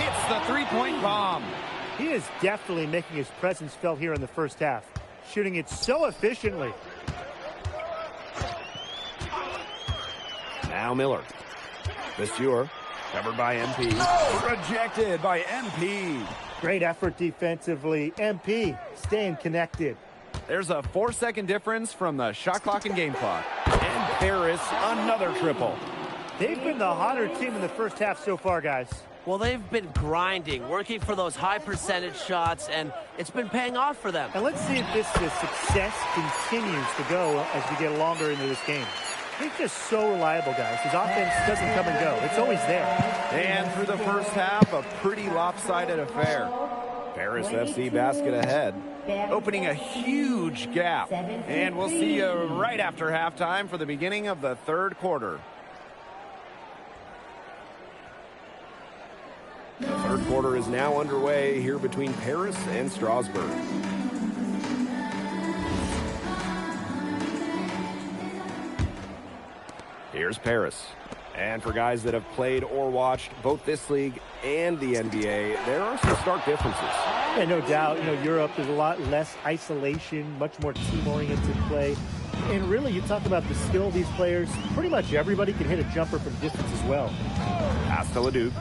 Hits the three-point bomb. He is definitely making his presence felt here in the first half, shooting it so efficiently. Now Miller. Vasseur, covered by MP. Rejected by MP. Great effort defensively. MP staying connected. There's a 4-second difference from the shot clock and game clock. And Paris, another triple. They've been the hotter team in the first half so far, guys. Well, they've been grinding, working for those high percentage shots, and it's been paying off for them. And let's see if this success continues to go as we get longer into this game. He's just so reliable, guys. His offense doesn't come and go. It's always there. And through the first half, a pretty lopsided affair. Paris FC basket ahead. Opening a huge gap. And we'll see you right after halftime for the beginning of the third quarter. The third quarter is now underway here between Paris and Strasbourg. Here's Paris. And for guys that have played or watched both this league and the NBA, there are some stark differences. Yeah, no doubt. You know, Europe, there's a lot less isolation, much more team-oriented play. And really, you talk about the skill of these players, pretty much everybody can hit a jumper from distance as well. Pass to Leduc.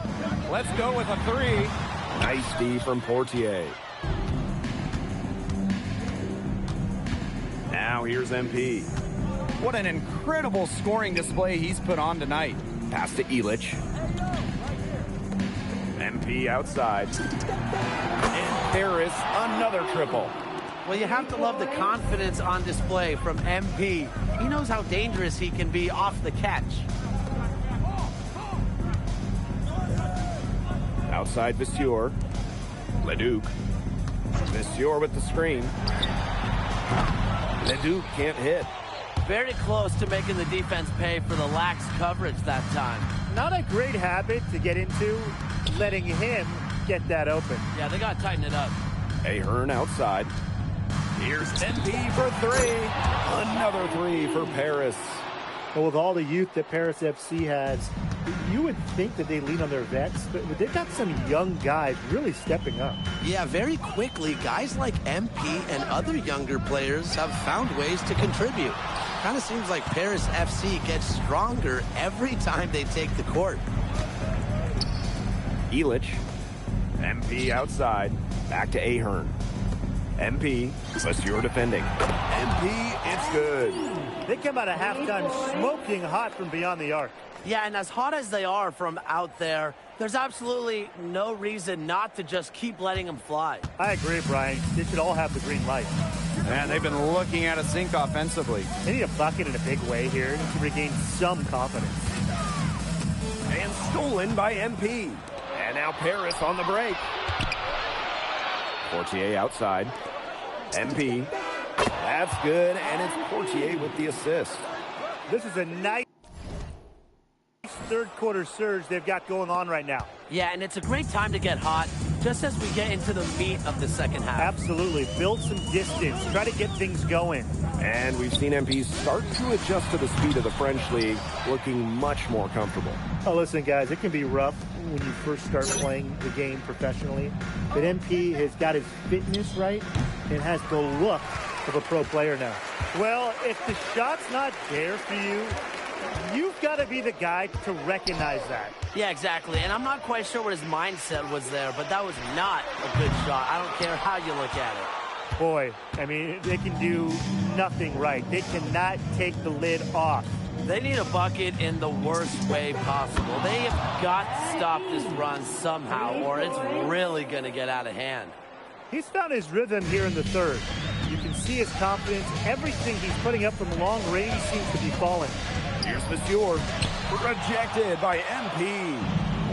Let's go with a 3. Nice D from Portier. Now here's MP. What an incredible scoring display he's put on tonight. Pass to Elich. MP outside. And Paris, another triple. Well, you have to love the confidence on display from MP. He knows how dangerous he can be off the catch. Outside Vasseur. Leduc. Vasseur with the screen. Leduc can't hit. Very close to making the defense pay for the lax coverage that time. Not a great habit to get into, letting him get that open. Yeah, they got to tighten it up. Ahern outside. Here's MP for three. Another three for Paris. Well, with all the youth that Paris FC has, you would think that they lean on their vets, but they've got some young guys really stepping up. Yeah, very quickly, guys like MP and other younger players have found ways to contribute. Kind of seems like Paris FC gets stronger every time they take the court. Illich. MP outside. Back to Ahern. MP, Monsieur defending. MP, it's good. They come out of halftime smoking hot from beyond the arc. Yeah, and as hot as they are from out there, there's absolutely no reason not to just keep letting them fly. I agree, Brian. They should all have the green light. Man, they've been looking at a sink offensively. They need a bucket in a big way here to regain some confidence. And stolen by MP. And now Paris on the break. Portier outside. MP. That's good, and it's Portier with the assist. This is a nice third quarter surge they've got going on right now. Yeah, and it's a great time to get hot, just as we get into the meat of the second half. Absolutely. Build some distance. Try to get things going. And we've seen MP start to adjust to the speed of the French league, looking much more comfortable. Oh, listen, guys, it can be rough when you first start playing the game professionally. But MP has got his fitness right and has the look of a pro player now. Well, if the shot's not there for you, you've got to be the guy to recognize that. Yeah, exactly. And I'm not quite sure what his mindset was there, but that was not a good shot. I don't care how you look at it. Boy, I mean, they can do nothing right. They cannot take the lid off. They need a bucket in the worst way possible. They have got to stop this run somehow, or it's really going to get out of hand. He's found his rhythm here in the third. You can see his confidence. Everything he's putting up from long range seems to be falling. Here's Monsieur. Rejected by MP.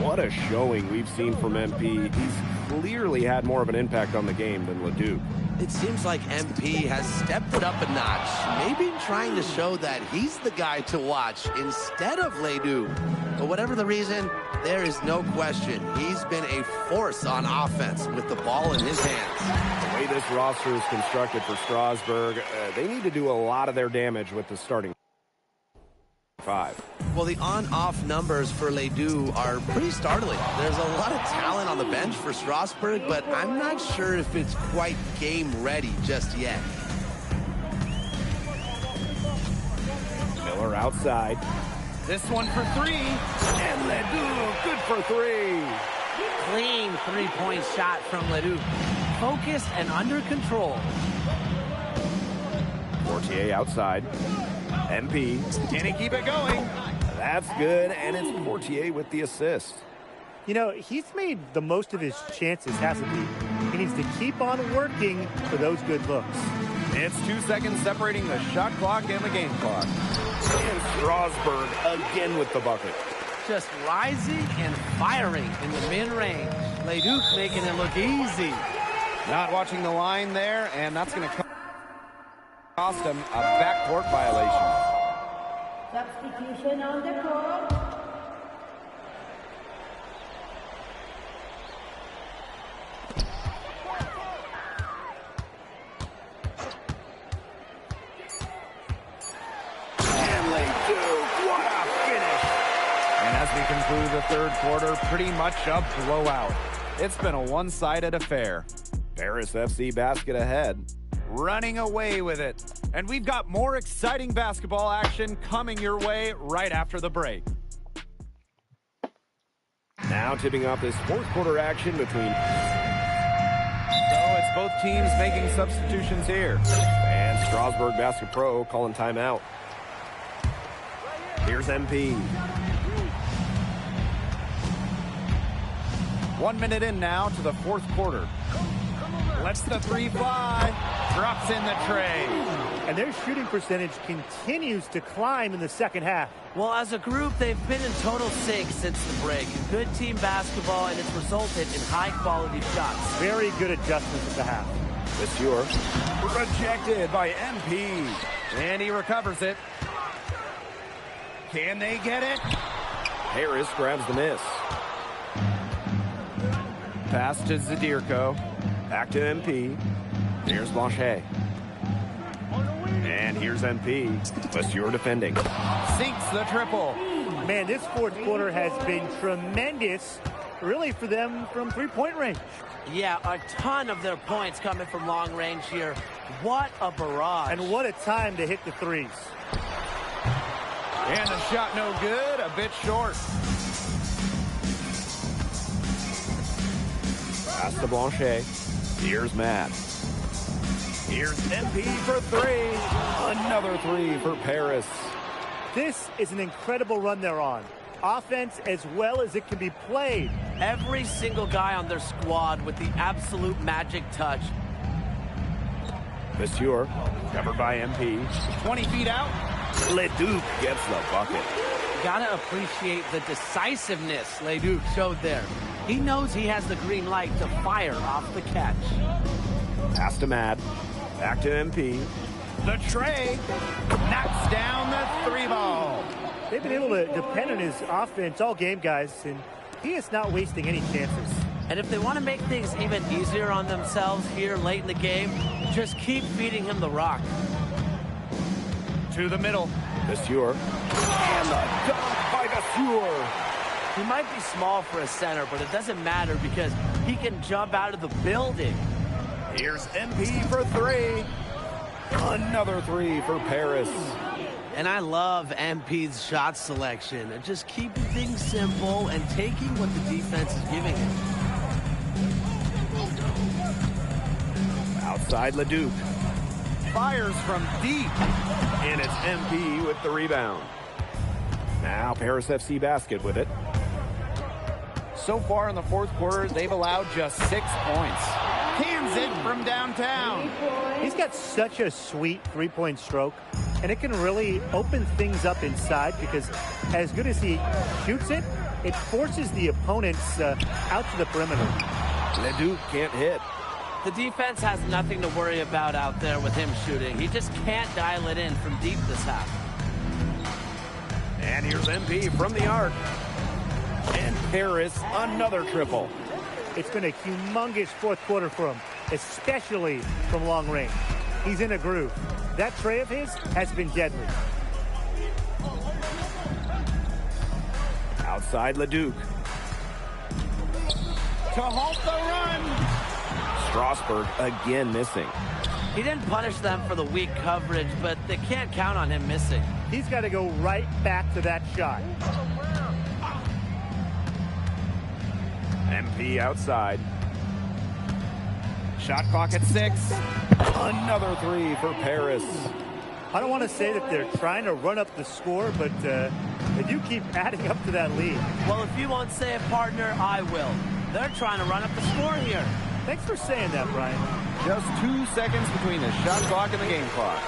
What a showing we've seen from MP. He's clearly had more of an impact on the game than Leduc. It seems like MP has stepped it up a notch, maybe trying to show that he's the guy to watch instead of Leduc. But whatever the reason, there is no question he's been a force on offense with the ball in his hands. The way this roster is constructed for Strasbourg, they need to do a lot of their damage with the starting five. Well, the on-off numbers for Ledoux are pretty startling. There's a lot of talent on the bench for Strasbourg, but I'm not sure if it's quite game ready just yet. Miller outside. This one for three. And Ledoux, good for three. Clean three-point shot from Ledoux. Focused and under control. Portier outside. MP. Can he keep it going? That's good, and it's Portier with the assist. You know, he's made the most of his chances, hasn't he? He needs to keep on working for those good looks. It's 2 seconds separating the shot clock and the game clock. And Strasbourg again with the bucket. Just rising and firing in the mid-range. Leduc making it look easy. Not watching the line there, and that's going to cost him a backcourt violation. Substitution on the court. And Leduc, what a finish! And as we conclude the third quarter, pretty much a blowout. It's been a one-sided affair. Paris FC basket ahead. Running away with it. And we've got more exciting basketball action coming your way right after the break. Now tipping off this fourth quarter action between... So it's both teams making substitutions here. And Strasbourg Basket Pro calling timeout. Here's MP. 1 minute in now to the fourth quarter. Lets the three fly. Drops in the tray. And their shooting percentage continues to climb in the second half. Well, as a group, they've been in total sync since the break. Good team basketball, and it's resulted in high-quality shots. Very good adjustments at the half. Monsieur. Rejected by MP. And he recovers it. Can they get it? Harris grabs the miss. Pass to Zadirko. Back to MP. Here's Blanchet. And here's MP. Monsieur defending. Sinks the triple. Man, this fourth quarter has been tremendous, really, for them from three-point range. Yeah, a ton of their points coming from long range here. What a barrage. And what a time to hit the threes. And the shot no good, a bit short. Pass to Blanchet. Here's Matt. Here's MP for three. Another three for Paris. This is an incredible run they're on. Offense as well as it can be played. Every single guy on their squad with the absolute magic touch. Monsieur, covered by MP. 20 feet out. Leduc gets the bucket. Gotta appreciate the decisiveness Leduc showed there. He knows he has the green light to fire off the catch. Pass to Matt. Back to MP. The tray knocks down the three ball. They've been able to depend on his offense all game, guys, and he is not wasting any chances. And if they want to make things even easier on themselves here late in the game, just keep feeding him the rock. To the middle. Monsieur. And the dunk by Monsieur. He might be small for a center, but it doesn't matter because he can jump out of the building. Here's MP for three. Another three for Paris. And I love MP's shot selection and just keeping things simple and taking what the defense is giving him. Outside Leduc. Fires from deep. And it's MP with the rebound. Now Paris FC basket with it. So far in the fourth quarter, they've allowed just 6 points. Cans it from downtown. He's got such a sweet three-point stroke, and it can really open things up inside because as good as he shoots it, it forces the opponents out to the perimeter. Leduc can't hit. The defense has nothing to worry about out there with him shooting. He just can't dial it in from deep this half. And here's MP from the arc. And Paris, another triple. It's been a humongous fourth quarter for him, especially from long range. He's in a groove. That tray of his has been deadly. Outside Leduc. To halt the run. Strasburg again missing. He didn't punish them for the weak coverage, but they can't count on him missing. He's got to go right back to that shot. MP outside. Shot clock at 6. Another three for Paris. I don't want to say that they're trying to run up the score, but they do keep adding up to that lead. Well, if you won't say it, partner, I will. They're trying to run up the score here. Thanks for saying that, Brian. Just 2 seconds between the shot clock and the game clock.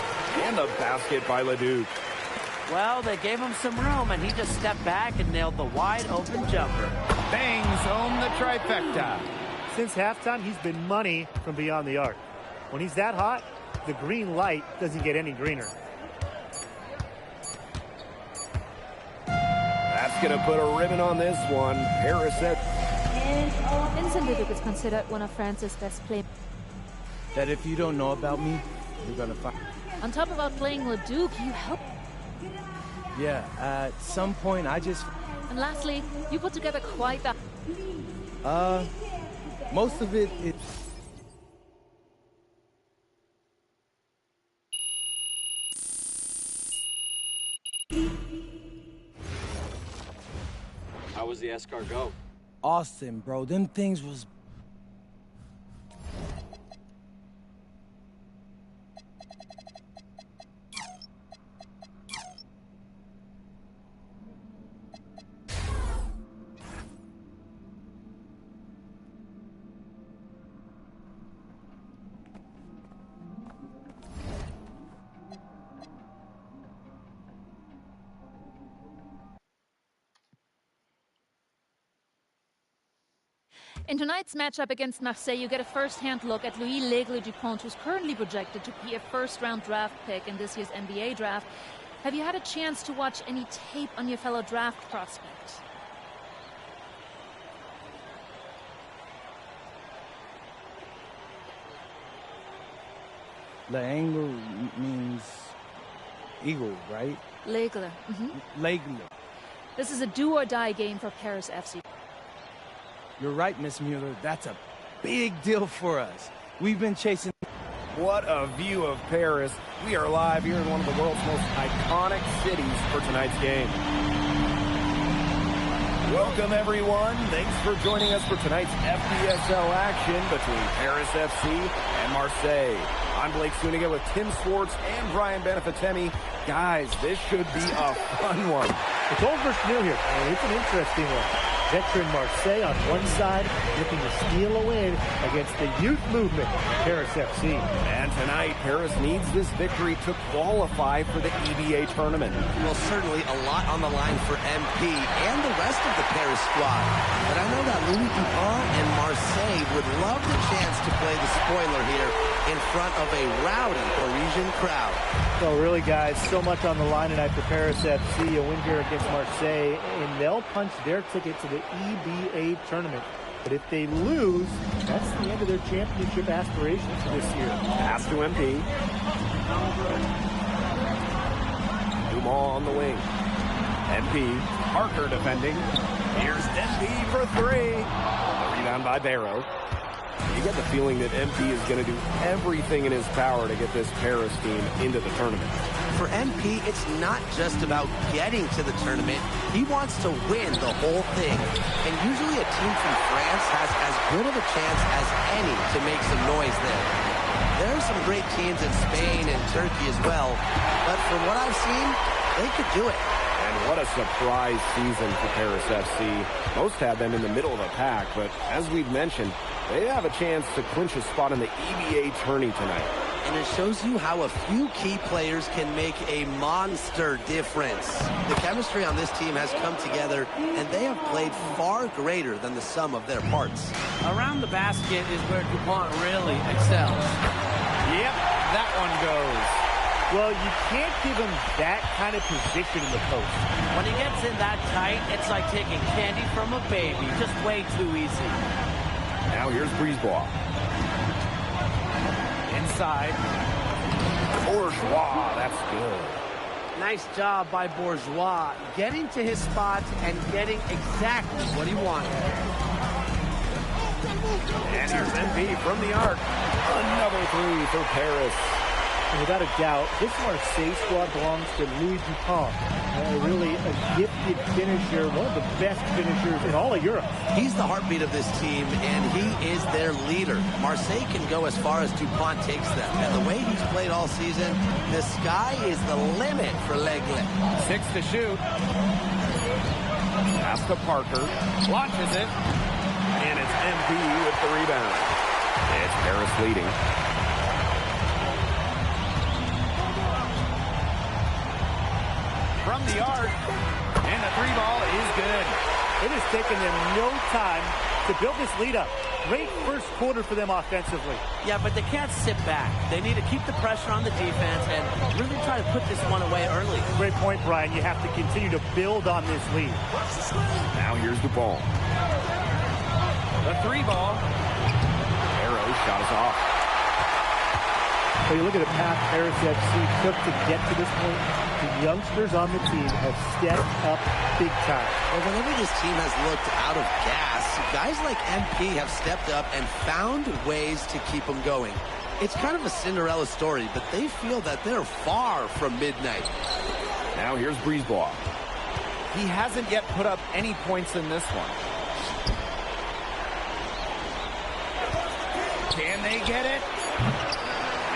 And the basket by Leduc. Well, they gave him some room, and he just stepped back and nailed the wide-open jumper. Bangs home the trifecta. Since halftime, he's been money from beyond the arc. When he's that hot, the green light doesn't get any greener. That's going to put a ribbon on this one. Paris at... Vincent Leduc is considered one of France's best players. That if you don't know about me, you're gonna find. On top of outplaying Leduc, you help. Yeah, at some point I just... And lastly, you put together quite the... most of it is... How was the escargot? Austin, bro, them things was... In tonight's matchup against Marseille, you get a first-hand look at Louis L'Aigle-Dupont, who's currently projected to be a first-round draft pick in this year's NBA draft. Have you had a chance to watch any tape on your fellow draft prospect? L'Aigle means eagle, right? L'Aigle. L'Aigle. This is a do-or-die game for Paris FC. You're right, Miss Mueller. That's a big deal for us. We've been chasing... What a view of Paris. We are live here in one of the world's most iconic cities for tonight's game. Welcome, everyone. Thanks for joining us for tonight's FPSL action between Paris FC and Marseille. I'm Blake Suniga with Tim Swartz and Brian Benefitemi. Guys, this should be a fun one. It's old versus new here, and it's an interesting one. Veteran Marseille on one side, looking to steal a win against the youth movement, Paris FC. And tonight, Paris needs this victory to qualify for the EBA tournament. Well, certainly a lot on the line for MP and the rest of the Paris squad. But I know that Louis Dupont and Marseille would love the chance to play the spoiler here in front of a rowdy Parisian crowd. So really, guys, so much on the line tonight for Paris FC. A win here against Marseille, and they'll punch their ticket to the EBA tournament. But if they lose, that's the end of their championship aspirations for this year. Pass to MP. Dumont on the wing. MP. Parker defending. Here's MP for three. The rebound by Barrow. You get the feeling that MP is going to do everything in his power to get this Paris team into the tournament. For MP, it's not just about getting to the tournament. He wants to win the whole thing. And usually a team from France has as good of a chance as any to make some noise there. There are some great teams in Spain and Turkey as well. But from what I've seen, they could do it. And what a surprise season for Paris FC. Most had them in the middle of the pack, but as we've mentioned, they have a chance to clinch a spot in the EBA tourney tonight. And it shows you how a few key players can make a monster difference. The chemistry on this team has come together, and they have played far greater than the sum of their parts. Around the basket is where Dupont really excels. Yep, that one goes. Well, you can't give him that kind of position in the post. When he gets in that tight, it's like taking candy from a baby. Just way too easy. Now here's Brisebois. Inside. Bourgeois, that's good. Nice job by Bourgeois, getting to his spot and getting exactly what he wanted. And here's MP from the arc. Another three for Paris. And without a doubt, this Marseille squad belongs to Louis Dupont. Really a gifted finisher, one of the best finishers in all of Europe. He's the heartbeat of this team, and he is their leader. Marseille can go as far as Dupont takes them. And the way he's played all season, the sky is the limit for L'Aigle. 6 to shoot. Pass to Parker. Launches it. And it's MP with the rebound. It's Paris leading. From the arc, and the three ball is good. It has taken them no time to build this lead up. Great first quarter for them offensively. Yeah, but they can't sit back. They need to keep the pressure on the defense and really try to put this one away early. Great point, Brian. You have to continue to build on this lead. Now here's the ball. The three ball. Arrow shot is off. So you look at the path Paris FC took to get to this point. The youngsters on the team have stepped up big time. Well, whenever this team has looked out of gas, guys like MP have stepped up and found ways to keep them going. It's kind of a Cinderella story, but they feel that they're far from midnight. Now here's Brisebois. He hasn't yet put up any points in this one. Can they get it?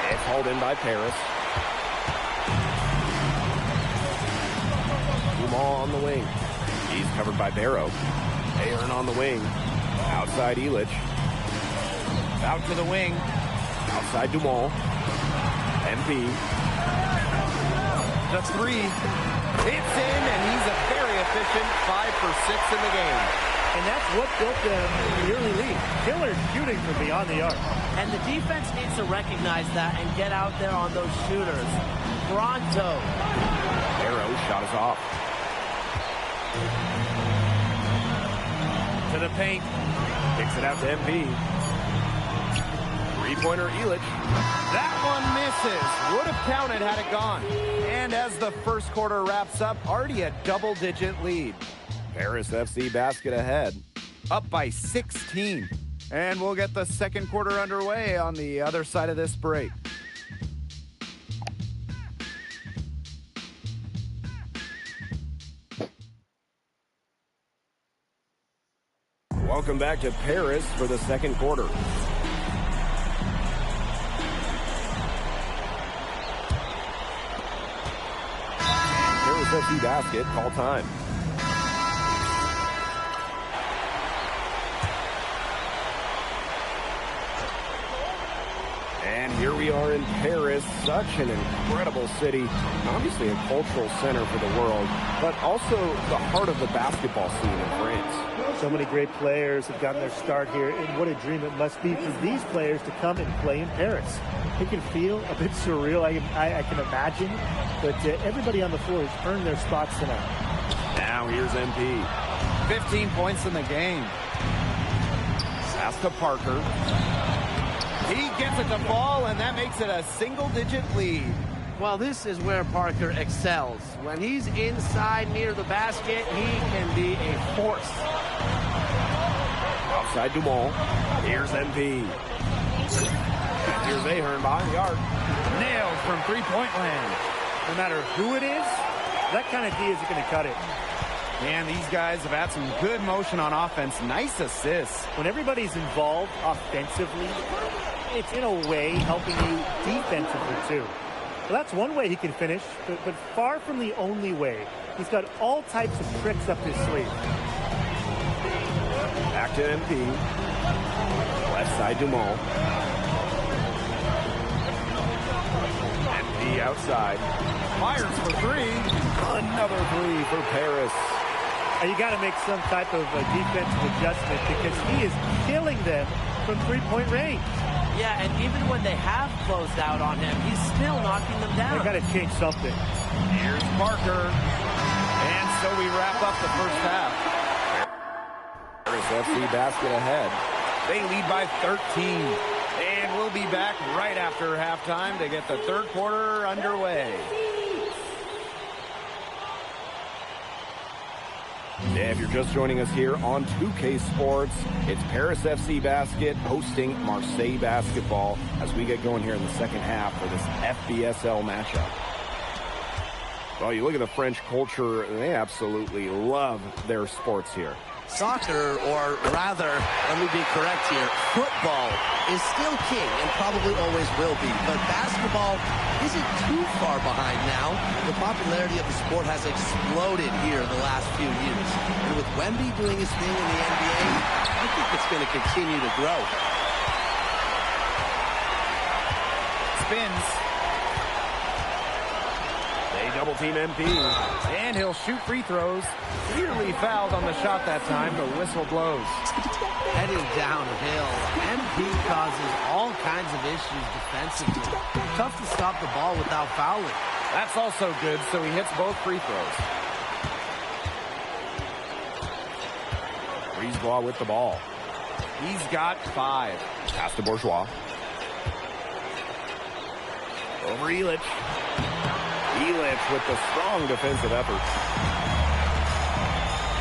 It's hauled in by Paris. Dumont on the wing. He's covered by Barrow. Aaron on the wing. Outside Illich. Out to the wing. Outside Dumont. MP. The three. It's in, and he's a very efficient 5 for 6 in the game. And that's what built them the early lead. Killer shooting from beyond the arc. And the defense needs to recognize that and get out there on those shooters. Pronto. Barrow's shot is off. To the paint. Kicks it out to MP. Three-pointer, Elic. That one misses. Would have counted had it gone. And as the first quarter wraps up, already a double-digit lead. Paris FC basket ahead. Up by 16. And we'll get the second quarter underway on the other side of this break. Welcome back to Paris for the second quarter. Paris FC basket, call time. And here we are in Paris, such an incredible city, obviously a cultural center for the world, but also the heart of the basketball scene in France. So many great players have gotten their start here, and what a dream it must be for these players to come and play in Paris. It can feel a bit surreal, I can imagine, but everybody on the floor has earned their spots tonight. Now here's MP. 15 points in the game. Pass to Parker. He gets it to fall, and that makes it a single-digit lead. Well, this is where Parker excels. When he's inside near the basket, he can be a force. Outside Dumont. Here's MP. And here's Ahern behind the arc. Nailed from three-point land. No matter who it is, that kind of D is going to cut it. And these guys have had some good motion on offense. Nice assists. When everybody's involved offensively, it's in a way helping you defensively too. Well, that's one way he can finish, but far from the only way. He's got all types of tricks up his sleeve. Back to MP. Left side Dumont. MP outside. Fires for three. Another three for Paris. And you got to make some type of defensive adjustment because he is killing them from three-point range. Yeah, and even when they have closed out on him, he's still knocking them down. They've got to change something. Here's Parker. And so we wrap up the first half. Paris FC basket ahead. They lead by 13. And we'll be back right after halftime to get the third quarter underway. Yeah, if you're just joining us here on 2K Sports, it's Paris FC Basket hosting Marseille Basketball as we get going here in the second half for this FBSL matchup. Well, you look at the French culture, they absolutely love their sports here. Soccer, or rather, let me be correct here, football is still king and probably always will be. But basketball isn't too far behind now. The popularity of the sport has exploded here in the last few years. And with Wemby doing his thing in the NBA, I think it's going to continue to grow. Spins. They double team MP. And he'll shoot free throws. Clearly fouled on the shot that time. The whistle blows. Heading downhill, MP causes all kinds of issues defensively. Tough to stop the ball without fouling. That's also good, so he hits both free throws. Brisebois with the ball. He's got 5. Pass to Bourgeois. Over Elic. Elic with the strong defensive effort.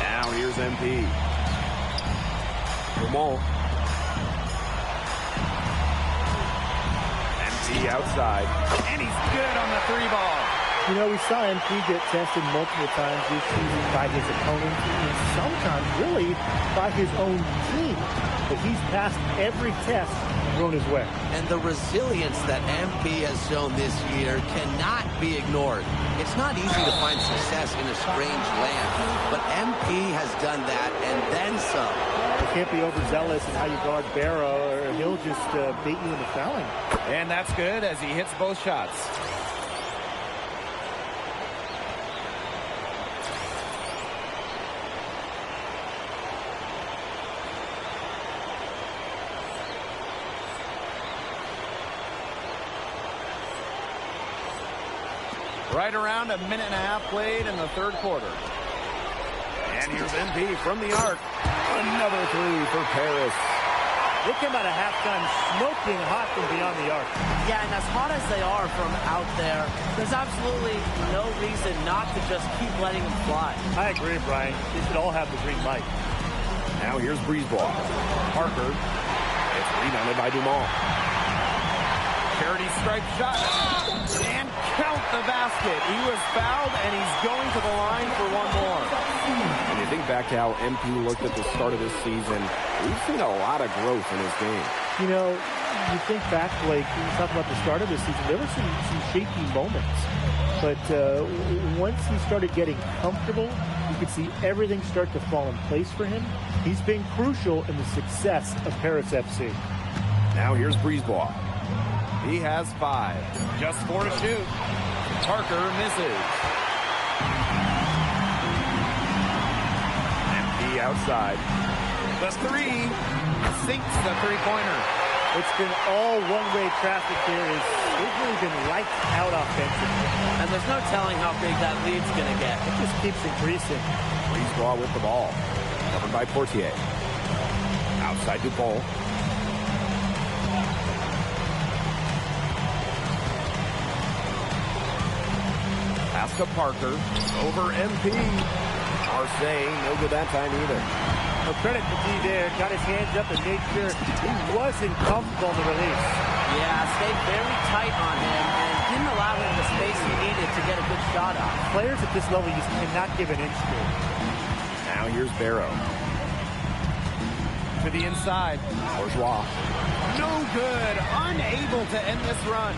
Now here's MP. Dumont. MP outside. And he's good on the 3-ball. You know, we saw MP get tested multiple times this season by his opponent and sometimes really by his own team. But he's passed every test thrown his way. And the resilience that MP has shown this year cannot be ignored. It's not easy to find success in a strange land, but MP has done that and then some. You can't be overzealous in how you guard Barrow, or he'll just beat you into fouling. And that's good as he hits both shots. Right around a minute and a half played in the third quarter. And here's MP from the arc. Another three for Paris. They came out of halftime smoking hot from beyond the arc. Yeah, and as hot as they are from out there, there's absolutely no reason not to just keep letting them fly. I agree, Brian. They should all have the green light. Now here's Breezeball. Parker. It's rebounded by Dumont. Charity stripe shot. And count the basket. He was fouled, and he's going to the line for one more. When you think back to how MP looked at the start of this season, we've seen a lot of growth in his game. You know, you think back, like, you talk about the start of the season, there were some shaky moments. But once he started getting comfortable, you could see everything start to fall in place for him. He's been crucial in the success of Paris FC. Now here's Breezeball. He has 5. Just 4 to shoot. Parker misses. MP outside. The 3 sinks the three-pointer. It's been all one-way traffic here. They've really been lights out offensively. And there's no telling how big that lead's going to get. It just keeps increasing. Breezeball with the ball. Covered by Portier. Outside Dupont. Pass to Parker. Over MP. Marseille, no good that time either. No credit to D there. Got his hands up and made sure he wasn't comfortable in the release. Yeah, stayed very tight on him and didn't allow him the space he needed to get a good shot off. Players at this level, you cannot give an inch to. Now here's Barrow. To the inside. Bourgeois. No good. Unable to end this run.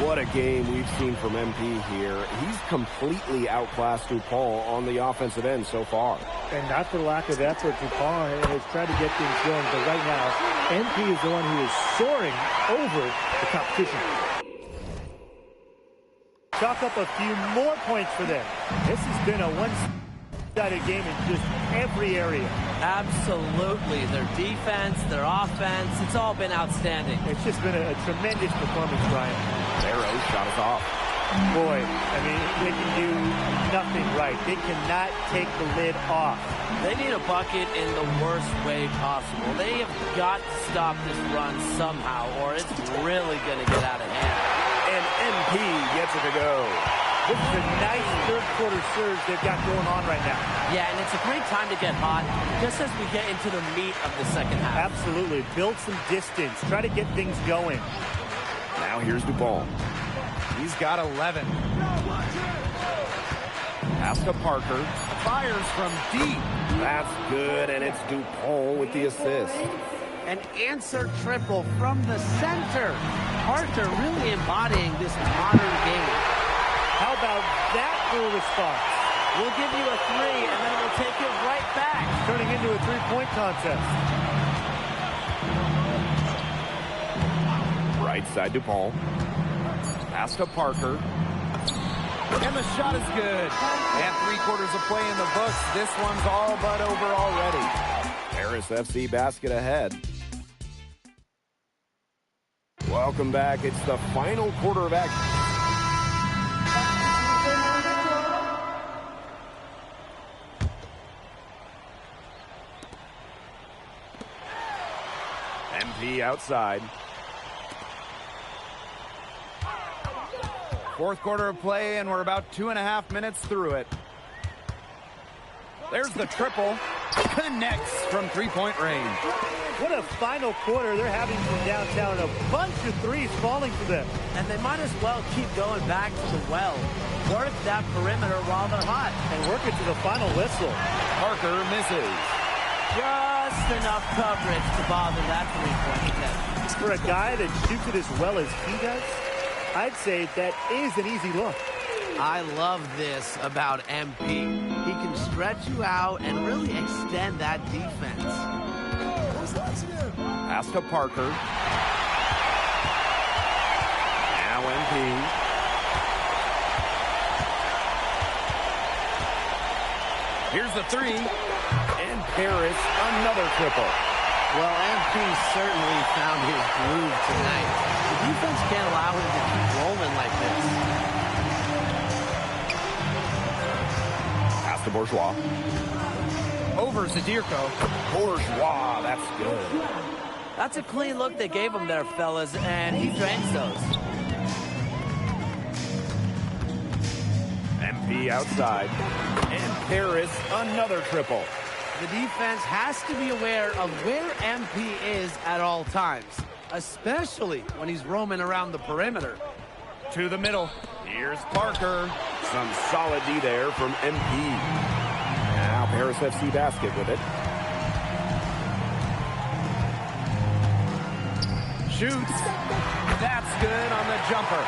What a game we've seen from MP here. He's completely outclassed Dupont on the offensive end so far. And not for lack of effort, Dupont has tried to get things going, but right now, MP is the one who is soaring over the competition. Chalk up a few more points for them. This has been a one-sided game in just every area. Absolutely. Their defense, their offense, it's all been outstanding. It's just been a tremendous performance, Brian. Barrow shot us off. Boy, I mean, they can do nothing right. They cannot take the lid off. They need a bucket in the worst way possible. They have got to stop this run somehow, or it's really going to get out of hand. And MP gets it to go. This is a nice third-quarter surge they've got going on right now. Yeah, and it's a great time to get hot, just as we get into the meat of the second half. Absolutely. Build some distance. Try to get things going. Now here's Dupont. He's got 11. Pass to Parker. Fires from deep. That's good, and it's Dupont with the assist. An answer triple from the center. Parker really embodying this modern game. How about that for a response? We'll give you a 3, and then we'll take it right back. Turning into a three-point contest. Right side Dupont. Pass to Parker. And the shot is good. And 3/4 of play in the books. This one's all but over already. Paris FC basket ahead. Welcome back. It's the final quarter of action. MP outside. 4th quarter of play, and we're about 2.5 minutes through it. There's the triple. Connects from three-point range. What a final quarter they're having from downtown. A bunch of threes falling for them. And they might as well keep going back to the well. Work that perimeter while they're hot. And work it to the final whistle. Parker misses. Just enough coverage to bother that three-point attempt. For a guy that shoots it as well as he does, I'd say that is an easy look. I love this about MP. He can stretch you out and really extend that defense. Pass to Parker. Now MP. Here's the 3. And Paris, another triple. Well, MP certainly found his groove tonight. The defense can't allow him to keep rolling like this. Pass to Bourgeois. Over Zadirko. Bourgeois, that's good. That's a clean look they gave him there, fellas, and he drains those. MP outside. And Paris, another triple. The defense has to be aware of where MP is at all times, especially when he's roaming around the perimeter. To the middle. Here's Parker. Some solid D there from MP. Now Paris FC basket with it. Shoots. That's good on the jumper.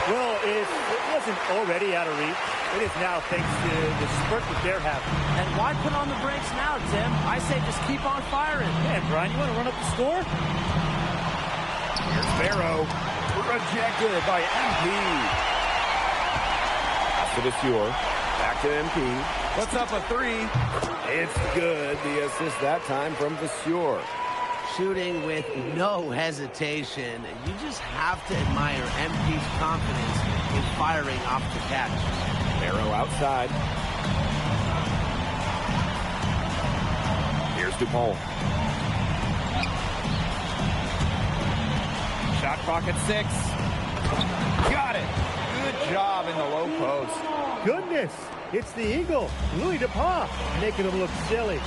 Well, if it wasn't already out of reach, it is now thanks to the spurt that they're having. And why put on the brakes now, Tim? I say just keep on firing. Man, Brian, you want to run up the score? Here's Barrow. Rejected by MP. Pass to Vasseur. Back to MP. What's up a three? It's good. The assist that time from Vasseur. Shooting with no hesitation. You just have to admire MP's confidence in firing off the catch. Barrow outside. Here's Dupont. Shot clock at 6. Got it. Good job in the low post. Goodness, it's the Eagle, Louis Dupont, making him look silly.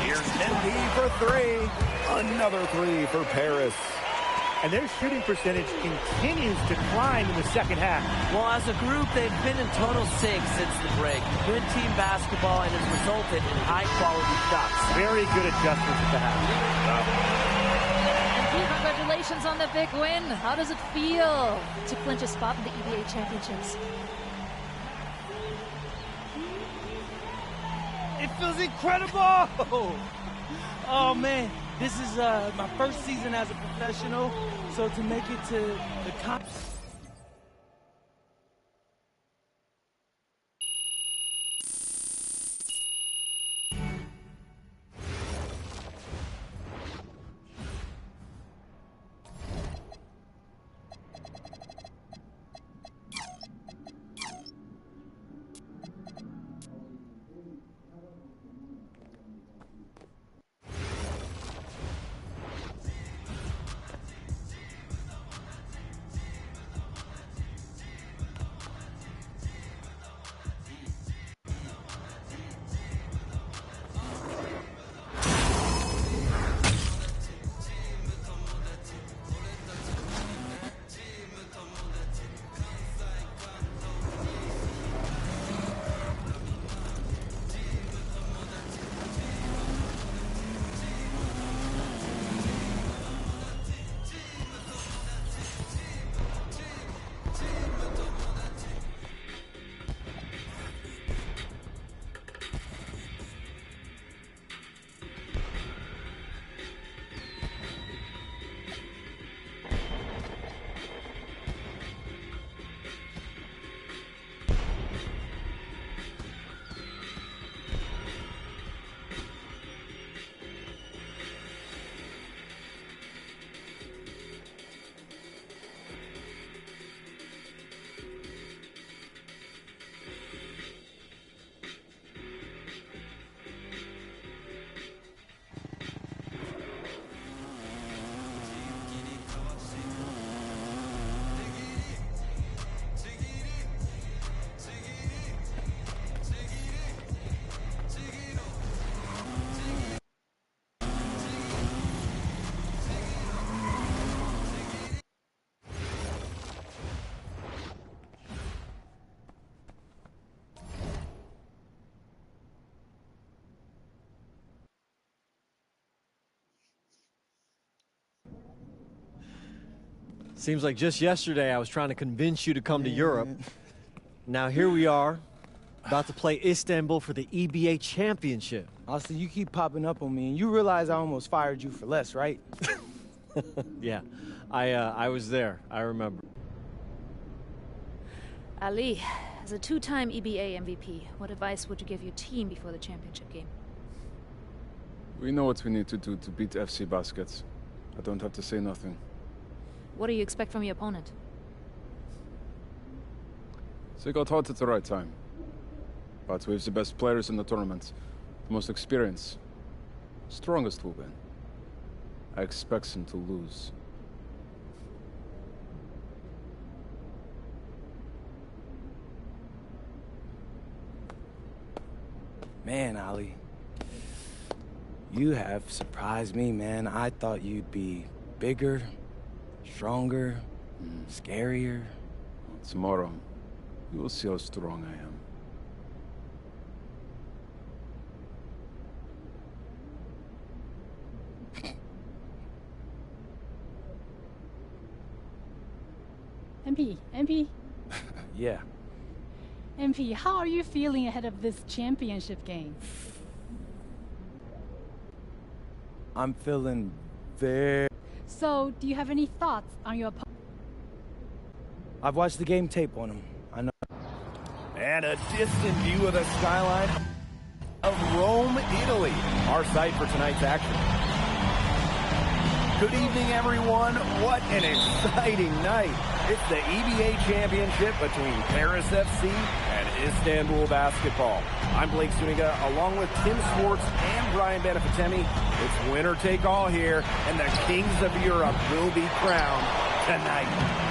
Here's MP for 3. Another 3 for Paris. And their shooting percentage continues to climb in the second half. Well, as a group, they've been in total since the break. Good team basketball, and has resulted in high-quality shots. Very good adjustments at the half. Congratulations on the big win. How does it feel to clinch a spot in the EBA championships? It feels incredible! Oh man, this is my first season as a professional, so to make it to the top. Seems like just yesterday I was trying to convince you to come to Europe. Now here we are, about to play Istanbul for the EBA championship. Austin, you keep popping up on me, and you realize I almost fired you for less, right? Yeah, I was there. I remember. Ali, as a two-time EBA MVP, what advice would you give your team before the championship game? We know what we need to do to beat FC Baskets. I don't have to say nothing. What do you expect from your opponent? They got hot at the right time. But we have the best players in the tournament, the most experience. Strongest will win. I expect him to lose. Man, Ali, you have surprised me, man. I thought you'd be bigger, stronger, scarier. Tomorrow, you will see how strong I am. MP, Yeah. MP, how are you feeling ahead of this championship game? I'm feeling very... So, do you have any thoughts on your opponent? I've watched the game tape on him. I know. And a distant view of the skyline of Rome, Italy. Our site for tonight's action. Good evening, everyone. What an exciting night. It's the EBA championship between Paris FC and Istanbul basketball. I'm Blake Zuniga, along with Tim Swartz and Brian Benefatemi. It's winner take all here, and the kings of Europe will be crowned tonight.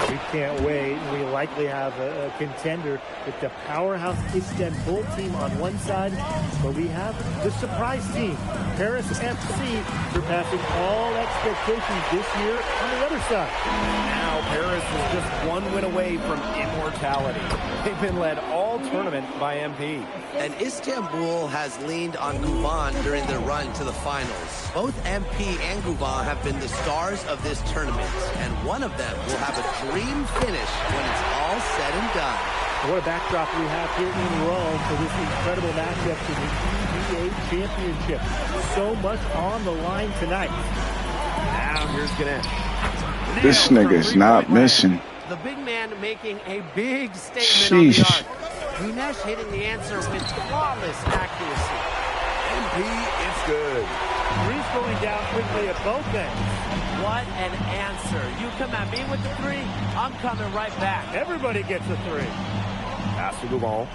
We can't wait. We likely have a contender with the powerhouse Istanbul team on one side, but we have the surprise team, Paris FC, surpassing all expectations this year on the other side. Now Paris is just one win away from immortality. They've been led all tournament by MP. And Istanbul has leaned on Guvan during their run to the finals. Both MP and Guvan have been the stars of this tournament, and one of them will have a dream finish when it's all said and done. What a backdrop we have here in Rome for this incredible matchup to the EBA championship. So much on the line tonight. Now here's Ganesh. This nigga's not missing. The big man making a big statement on the arc. Ganesh hitting the answer with flawless accuracy. MP, it's good. Three's going down quickly at both ends. What an answer. You come at me with the three, I'm coming right back. Everybody gets a three. Pass to Guvan.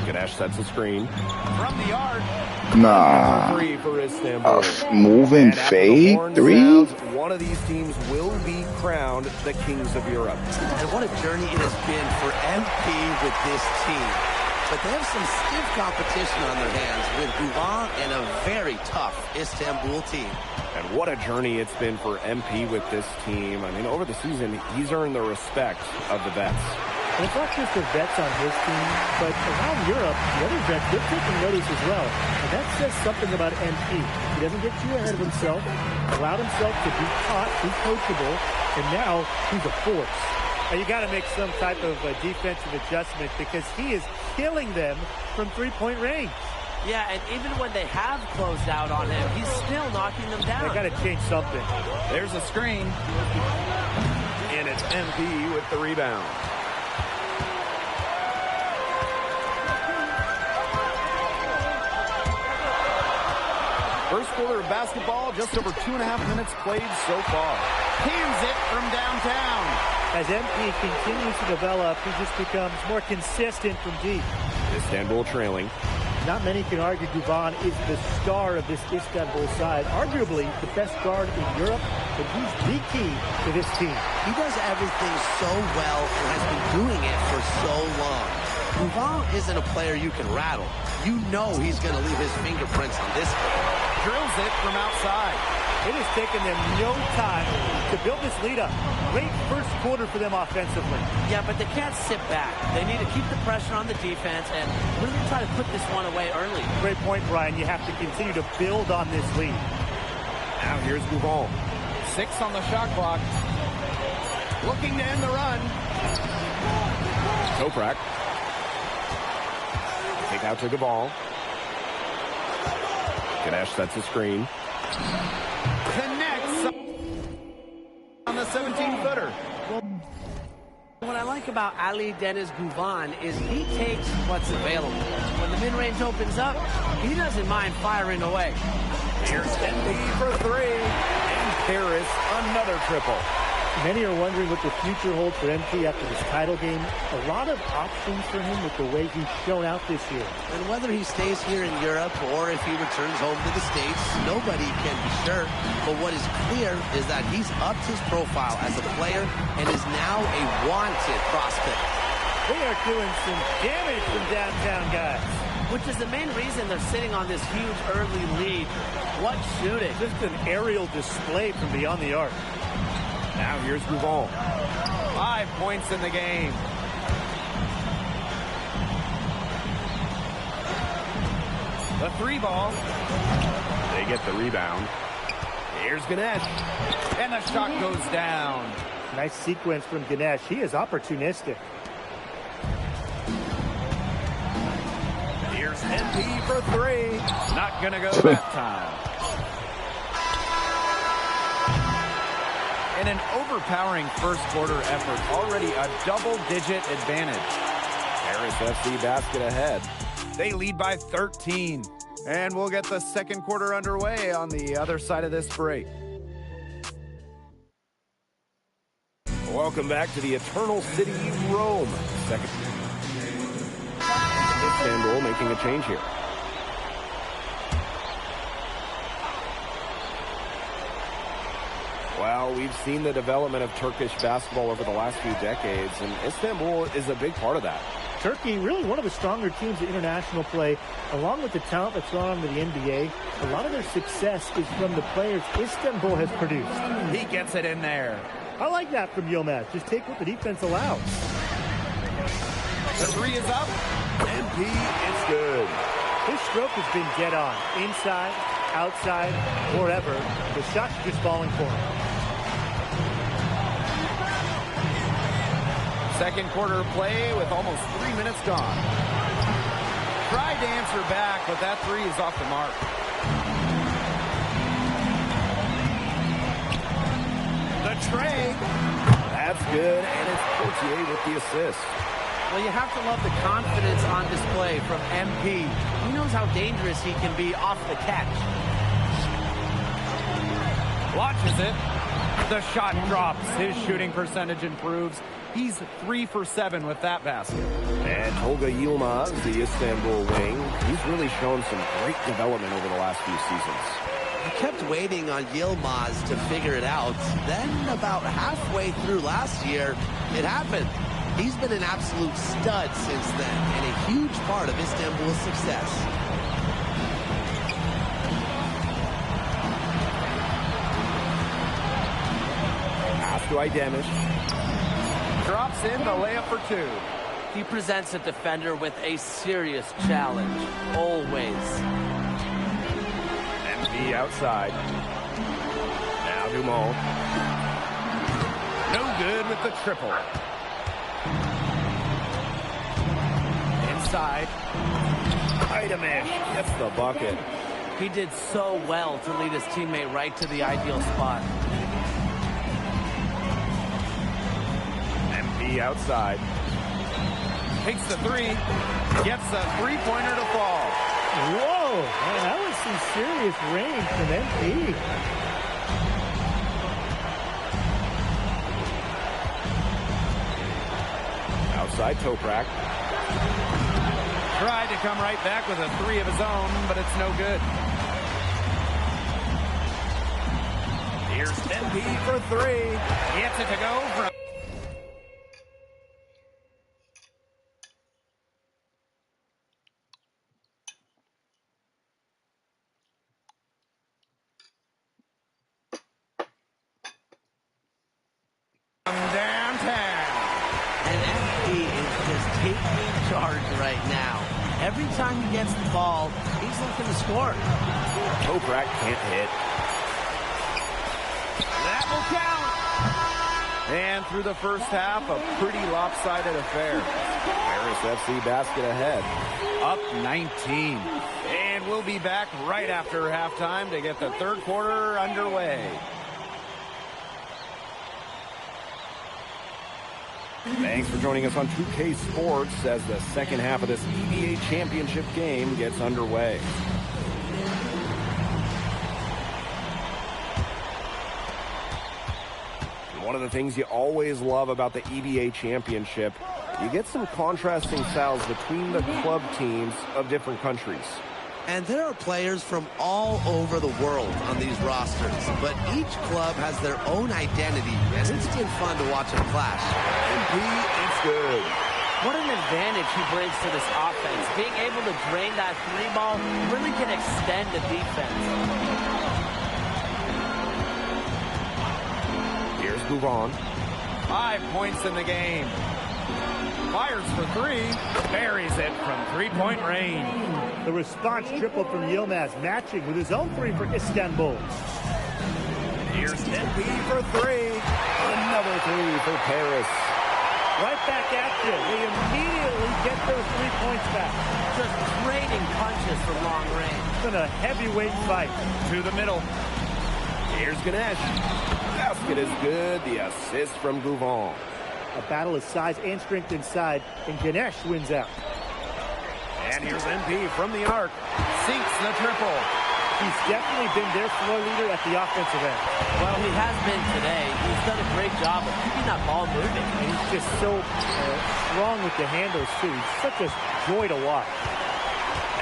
Ganesh sets a screen. From the arc. Nah. Three for Istanbul. Moving fade three? Sounds, one of these teams will be crowned the kings of Europe. And what a journey it has been for MP with this team. But they have some stiff competition on their hands with Guvan and a very tough Istanbul team. And what a journey it's been for MP with this team. I mean, over the season, he's earned the respect of the vets. And it's not just the vets on his team, but around Europe, the other vets, they're taking notice as well. And that says something about MP. He doesn't get too ahead of himself, allowed himself to be taught, be coachable, and now he's a force. You got to make some type of defensive adjustment because he is killing them from three-point range. Yeah, and even when they have closed out on him, he's still knocking them down. They got to change something. There's a screen. And it's MP with the rebound. First quarter of basketball, just over 2.5 minutes played so far. Here's it from downtown. As MP continues to develop, he just becomes more consistent from deep. Istanbul trailing. Not many can argue Guvan is the star of this Istanbul side. Arguably the best guard in Europe, but he's the key to this team. He does everything so well and has been doing it for so long. Guvan isn't a player you can rattle. You know he's going to leave his fingerprints on this game. Drills it from outside. It has taken them no time to build this lead up. Great first quarter for them offensively. Yeah, but they can't sit back. They need to keep the pressure on the defense and really try to put this one away early. Great point, Brian. You have to continue to build on this lead. Now here's Guvan. 6 on the shot clock. Looking to end the run. Toprak. Take out to Guvan. Ganesh sets a screen. Connects on the 17-footer. What I like about Ali Deniz Guvan is he takes what's available. When the mid-range opens up, he doesn't mind firing away. Here's MP for 3. And Paris another triple. Many are wondering what the future holds for MP after this title game. A lot of options for him with the way he's shown out this year. And whether he stays here in Europe or if he returns home to the States, nobody can be sure. But what is clear is that he's upped his profile as a player and is now a wanted prospect. They are doing some damage from downtown, guys. Which is the main reason they're sitting on this huge early lead. What shooting. Just an aerial display from beyond the arc. Now here's Gouval. 5 points in the game. The 3 ball. They get the rebound. Here's Ganesh. And the shot goes down. Nice sequence from Ganesh. He is opportunistic. Here's NP for 3. Not going to go that time. In an overpowering first quarter effort, already a double-digit advantage. Paris FC basket ahead. They lead by 13. And we'll get the second quarter underway on the other side of this break. Welcome back to the Eternal City, Rome. Second. Istanbul making a change here. Well, we've seen the development of Turkish basketball over the last few decades, and Istanbul is a big part of that. Turkey, really one of the stronger teams in international play, along with the talent that's gone on to the NBA. A lot of their success is from the players Istanbul has produced. He gets it in there. I like that from Yilmaz. Just take what the defense allows. The 3 is up. MP is good. His stroke has been dead on. Inside, outside, wherever. The shots are just falling for him. Second quarter play with almost 3 minutes gone. Tried to answer back, but that 3 is off the mark. The tray. That's good, and it's Portier with the assist. Well, you have to love the confidence on display from MP. He knows how dangerous he can be off the catch. Launches it. The shot drops. His shooting percentage improves. He's 3 for 7 with that basket. And Tolga Yilmaz, the Istanbul wing, he's really shown some great development over the last few seasons. I kept waiting on Yilmaz to figure it out. Then about halfway through last year, it happened. He's been an absolute stud since then, and a huge part of Istanbul's success. Pass to Aydemir. Drops in the layup for 2. He presents a defender with a serious challenge, always. MP outside. Now Dumont. No good with the triple. Inside. Aydemir gets the bucket. He did so well to lead his teammate right to the ideal spot. MP outside. Takes the 3. Gets the 3-pointer to fall. Whoa! Man, that was some serious range from MP. Outside Toprak. Tried to come right back with a 3 of his own, but it's no good. Here's MP for 3. Gets it to go from... downtown. And MP is just taking charge right now. Every time he gets the ball, he's looking to score. Toprak can't hit. That will count. And through the first half, a pretty lopsided affair. Paris FC basket ahead. Up 19. And we'll be back right after halftime to get the third quarter underway. Thanks for joining us on 2K Sports as the second half of this NBA championship game gets underway. One of the the things you always love about the EBA championship, you get some contrasting styles between the club teams of different countries. And there are players from all over the world on these rosters, but each club has their own identity, and it's been fun to watch them clash. MP, it's good. What an advantage he brings to this offense. Being able to drain that three ball really can extend the defense. Here's Gouvan. 5 points in the game. Fires for three. Buries it from three-point range. The response triple from Yilmaz, matching with his own three for Istanbul. Here's MP for three. Another three for Paris. Right back at you. They immediately get those 3 points back. Just draining punches from long range. It's been a heavyweight fight. To the middle. Here's Ganesh. Basket is good. The assist from Gouvan. A battle of size and strength inside, and Ganesh wins out. And here's MP from the arc. Sinks the triple. He's definitely been their floor leader at the offensive end. Well, he has been today. He's done a great job of keeping that ball moving. And he's just so strong with the handles, too. He's such a joy to watch.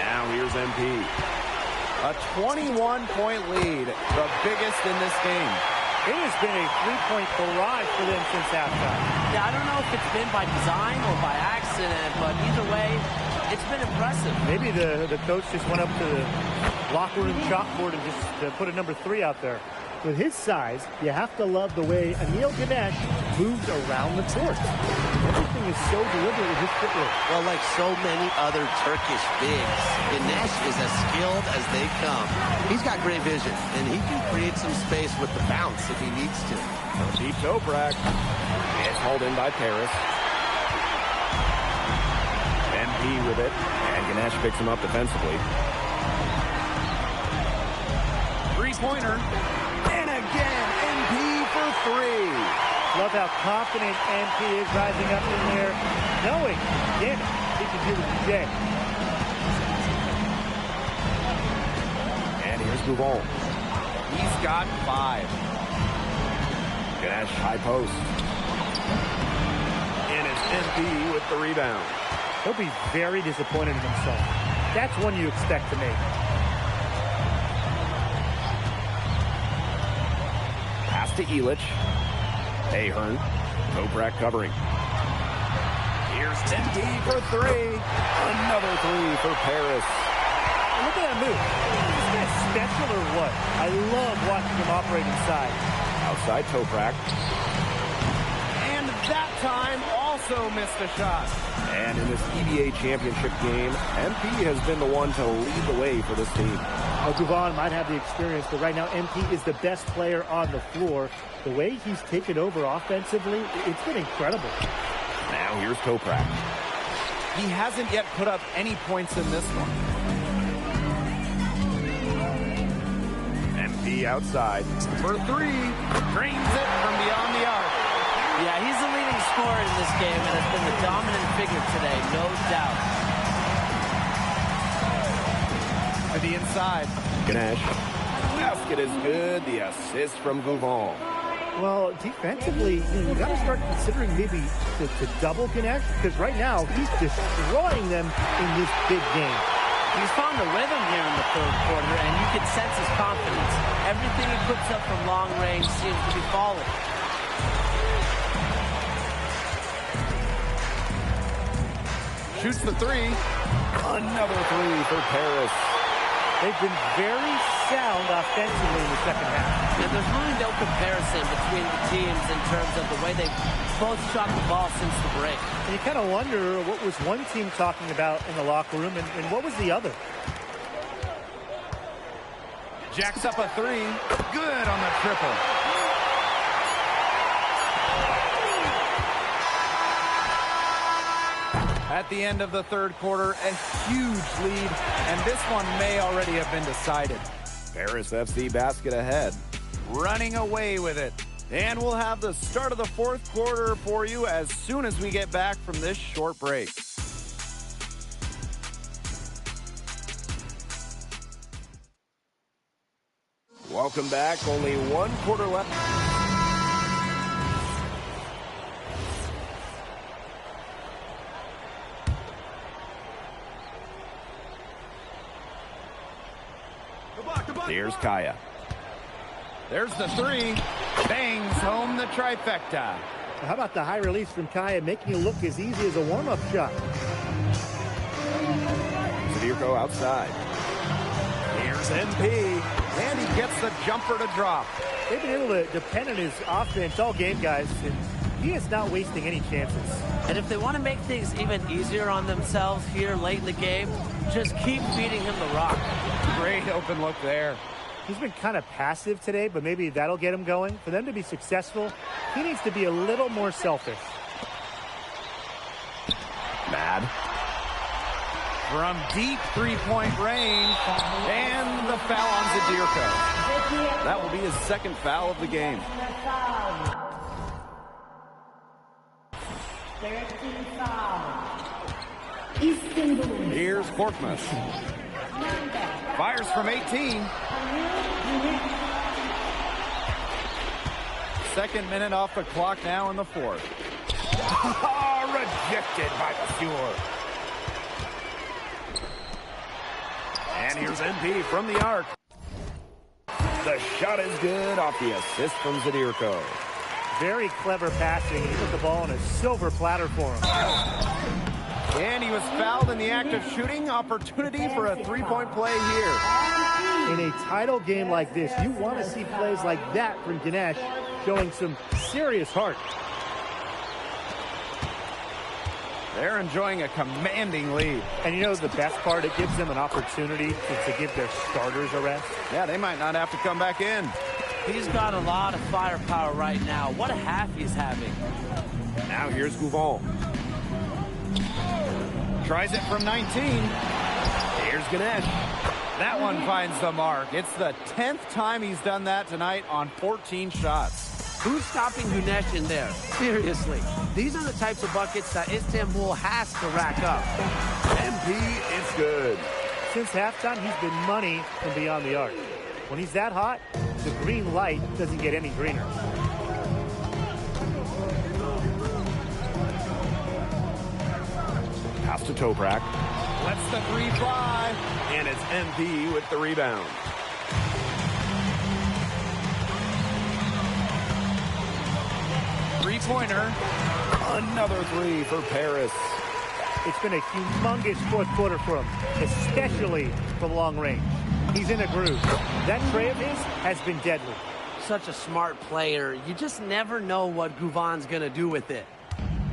Now here's MP. A 21-point lead, the biggest in this game. It has been a three-point barrage for them since halftime. Yeah, I don't know if it's been by design or by accident, but either way, it's been impressive. Maybe the coach just went up to the locker room chalkboard and just put a number 3 out there. With his size, you have to love the way Anil Ganesh moves around the court. Everything is so deliberate with his footwork. Well, like so many other Turkish bigs, Ganesh is as skilled as they come. He's got great vision, and he can create some space with the bounce if he needs to. Deep Toprak. It's hauled in by Paris. MP with it, and Ganesh picks him up defensively. Three-pointer. And again, MP for three. Love how confident MP is rising up in there, knowing, damn it, he can do it today. And here's Gouvan. He's got 5. Ganesh high post. And it's MP with the rebound. He'll be very disappointed in himself. That's one you expect to make. Pass to Illich. Ahern. Toprak covering. Here's MP for three. Another three for Paris. Look at that move. Is this guy special or what? I love watching him operate inside. Outside Toprak. And that time also missed a shot. And in this EBA championship game, MP has been the one to lead the way for this team. Gouvan might have the experience, but right now MP is the best player on the floor. The way he's taken over offensively, it's been incredible. Now here's Toprak. He hasn't yet put up any points in this one. MP outside. For three, drains it from beyond the arc. Yeah, he's the leading scorer in this game and has been the dominant figure today, no doubt. To the inside. Ganesh. Basket is good. The assist from Gouvan. Well, defensively, you got to start considering maybe to double Ganesh, because right now he's destroying them in this big game. He's found a rhythm here in the third quarter, and you can sense his confidence. Everything he puts up from long range seems to be falling. Shoots the three. Another three for Paris. They've been very sound offensively in the second half. And there's really no comparison between the teams in terms of the way they've both shot the ball since the break. And you kind of wonder what was one team talking about in the locker room and what was the other. Jacks up a three. Good on the triple. At the end of the third quarter, a huge lead, and this one may already have been decided. Paris FC basket ahead. Running away with it. And we'll have the start of the fourth quarter for you as soon as we get back from this short break. Welcome back. Only one quarter left. Here's Kaya. There's the three. Bangs home the trifecta. How about the high release from Kaya, making it look as easy as a warm-up shot? Zadirko outside. Here's NP, and he gets the jumper to drop. They've been able to depend on his offense all game, guys, and he is not wasting any chances. And if they want to make things even easier on themselves here late in the game, just keep feeding him the rock. Great open look there. He's been kind of passive today, but maybe that'll get him going. For them to be successful, he needs to be a little more selfish. Mad. From deep three-point range, and the foul on Zadirko. That will be his second foul of the game. Here's Korkmaz. Fires from 18. Second minute off the clock now in the fourth. Rejected by Basur. And here's NP from the arc. The shot is good off the assist from Zadirko. Very clever passing. He put the ball on a silver platter for him. And he was fouled in the act of shooting. Opportunity for a three-point play here. In a title game like this, you want to see plays like that from Ganesh, showing some serious heart. They're enjoying a commanding lead. And you know the best part? It gives them an opportunity to give their starters a rest. Yeah, they might not have to come back in. He's got a lot of firepower right now. What a half he's having. Now here's Gouvon. Tries it from 19. Here's Ganesh. That one finds the mark. It's the 10th time he's done that tonight on 14 shots. Who's stopping Ganesh in there? Seriously. These are the types of buckets that Istanbul has to rack up. NP is good. Since halftime, he's been money from beyond the arc. When he's that hot, the green light doesn't get any greener. Pass to Toprak. Lets the three fly. And it's NP with the rebound. Three-pointer. Another three for Paris. It's been a humongous fourth quarter for him, especially from long range. He's in a groove. That tray of his has been deadly. Such a smart player. You just never know what Gouvon's going to do with it.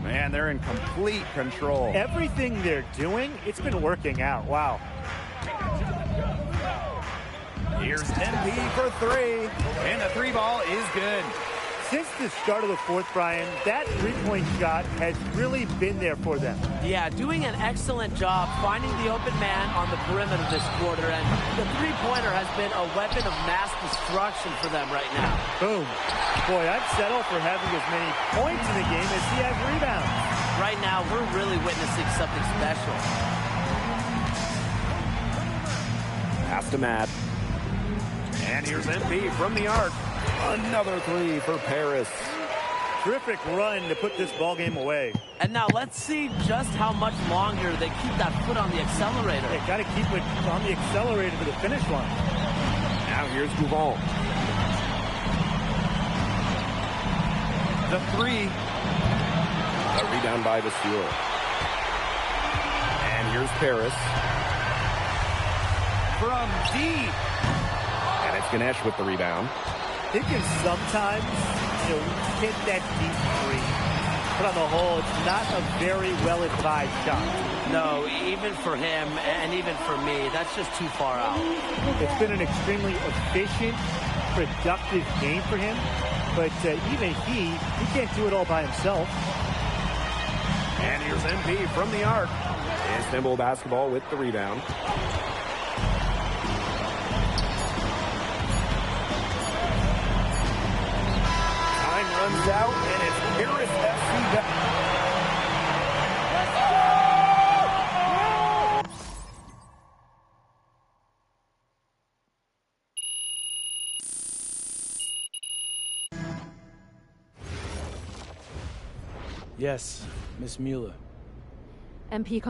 Man, they're in complete control. Everything they're doing, it's been working out. Wow. Here's NP for three. And the three ball is good. Since the start of the fourth, Brian, that three-point shot has really been there for them. Yeah, doing an excellent job finding the open man on the perimeter this quarter, and the three-pointer has been a weapon of mass destruction for them right now. Boom. Boy, I'd settle for having as many points in the game as he has rebounds. Right now, we're really witnessing something special. Pass to Matt. And here's NP from the arc. Another three for Paris. Terrific run to put this ball game away. And now let's see just how much longer they keep that foot on the accelerator. They got to keep it on the accelerator to the finish line. Now here's Gouvon. The three. A rebound by Basur. And here's Paris. From deep. And it's Ganesh with the rebound. He can sometimes, hit that deep three. But on the whole, it's not a very well-advised shot. No, even for him and even for me, that's just too far out. It's been an extremely efficient, productive game for him. But even he can't do it all by himself. And here's NP from the arc. Istanbul basketball with the rebound. Runs out, and it's Paris FC back. Yes, Miss Mueller. MP.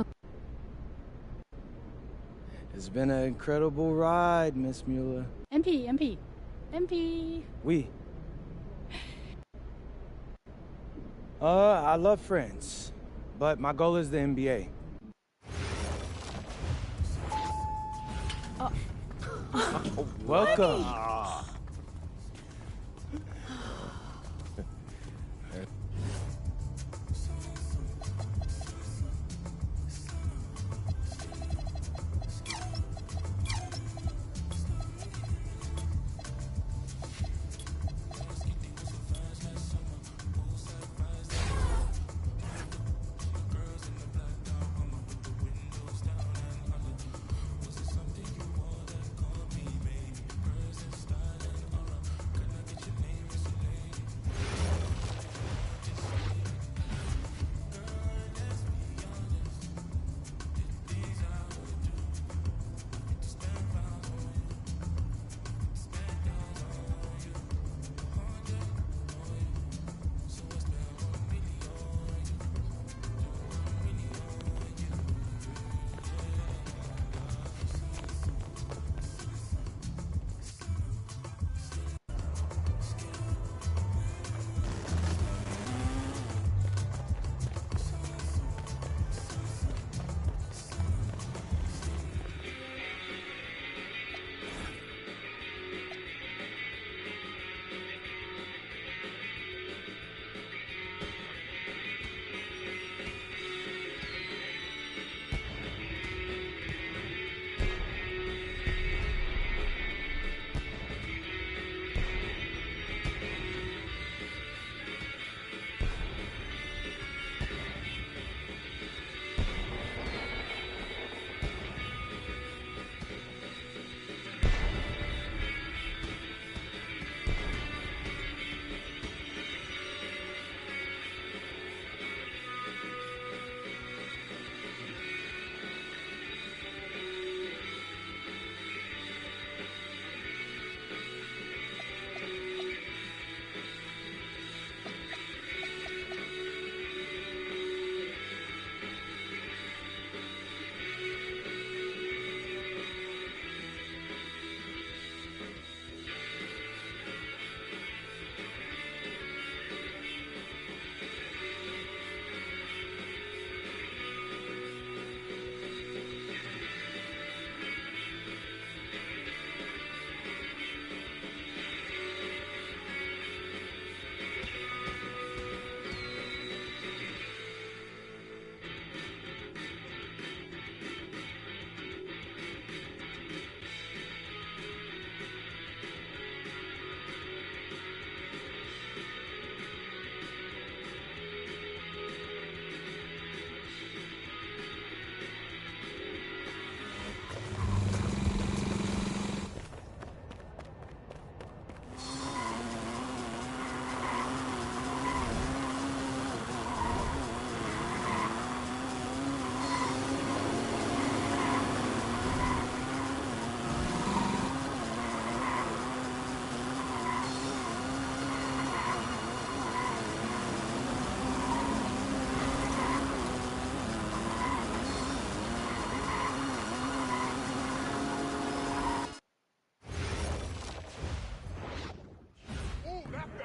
It's been an incredible ride, Miss Mueller. MP. We. I love friends, but my goal is the NBA. Welcome.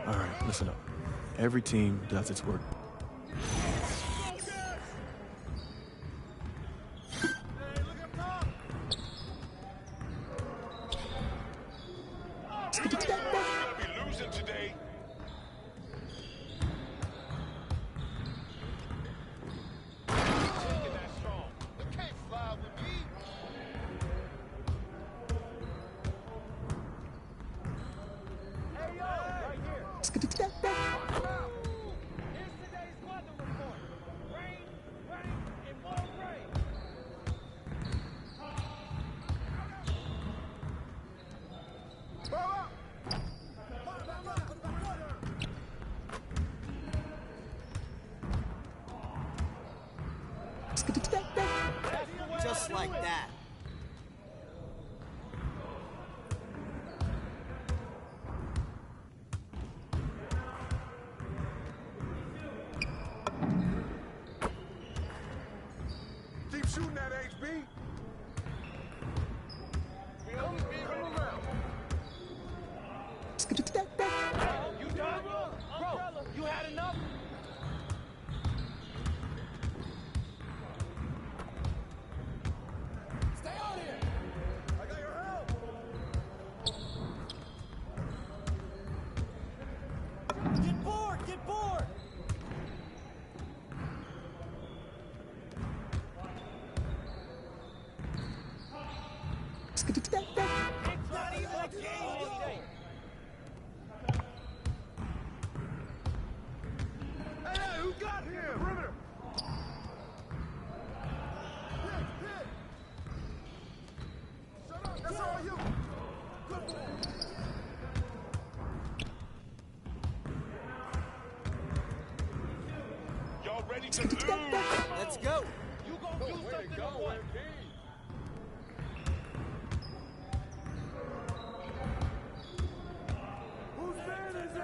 All right, listen up. Every team does its work. Just like that. Keep shooting that HB. Let's go. You gonna do something or what? Whose man is it?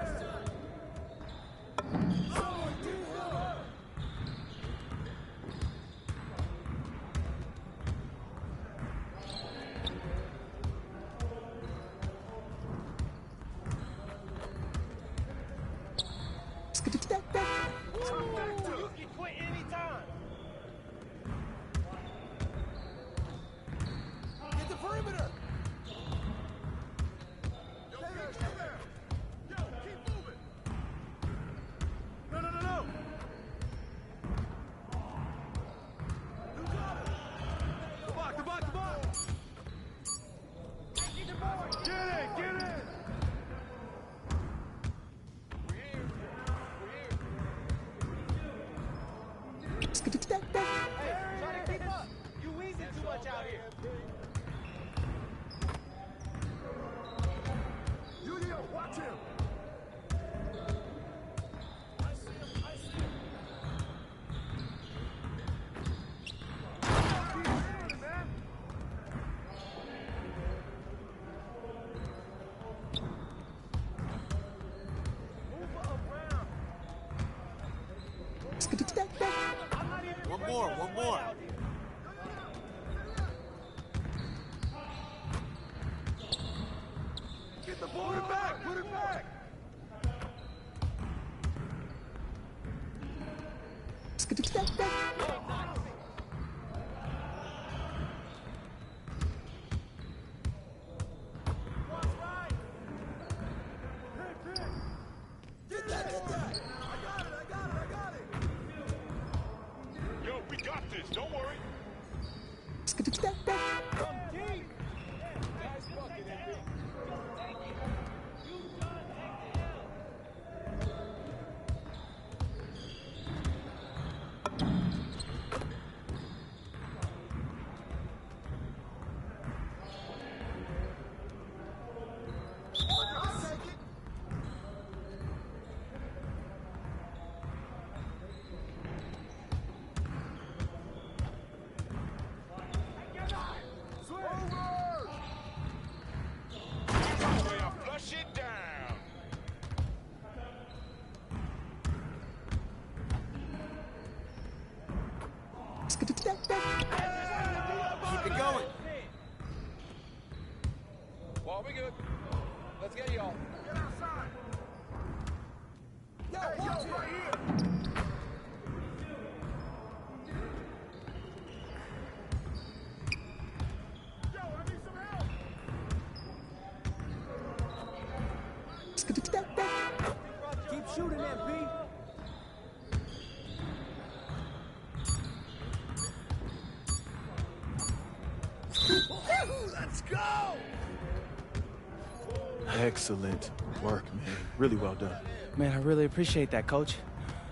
Someone do it! You can quit anytime. Get the perimeter. Yo, get there. Yo, keep moving. No. You got it. Come on. Get in. We're here. Hey, try to keep up. You wheezing too much out here. Julio, watch him. I see him. Man. Move around. One more. Get the ball. Put it back. Get that. I got it. Yo, we got this. Don't worry. Come deep. Nice bucket, Nba. Flush it down. Keep it going. Well, we good. Let's get y'all. Get outside. Yo, right here. Yo, I need some help. Keep shooting, MP. Let's go. Excellent work, man. Really well done. Man, I really appreciate that, Coach.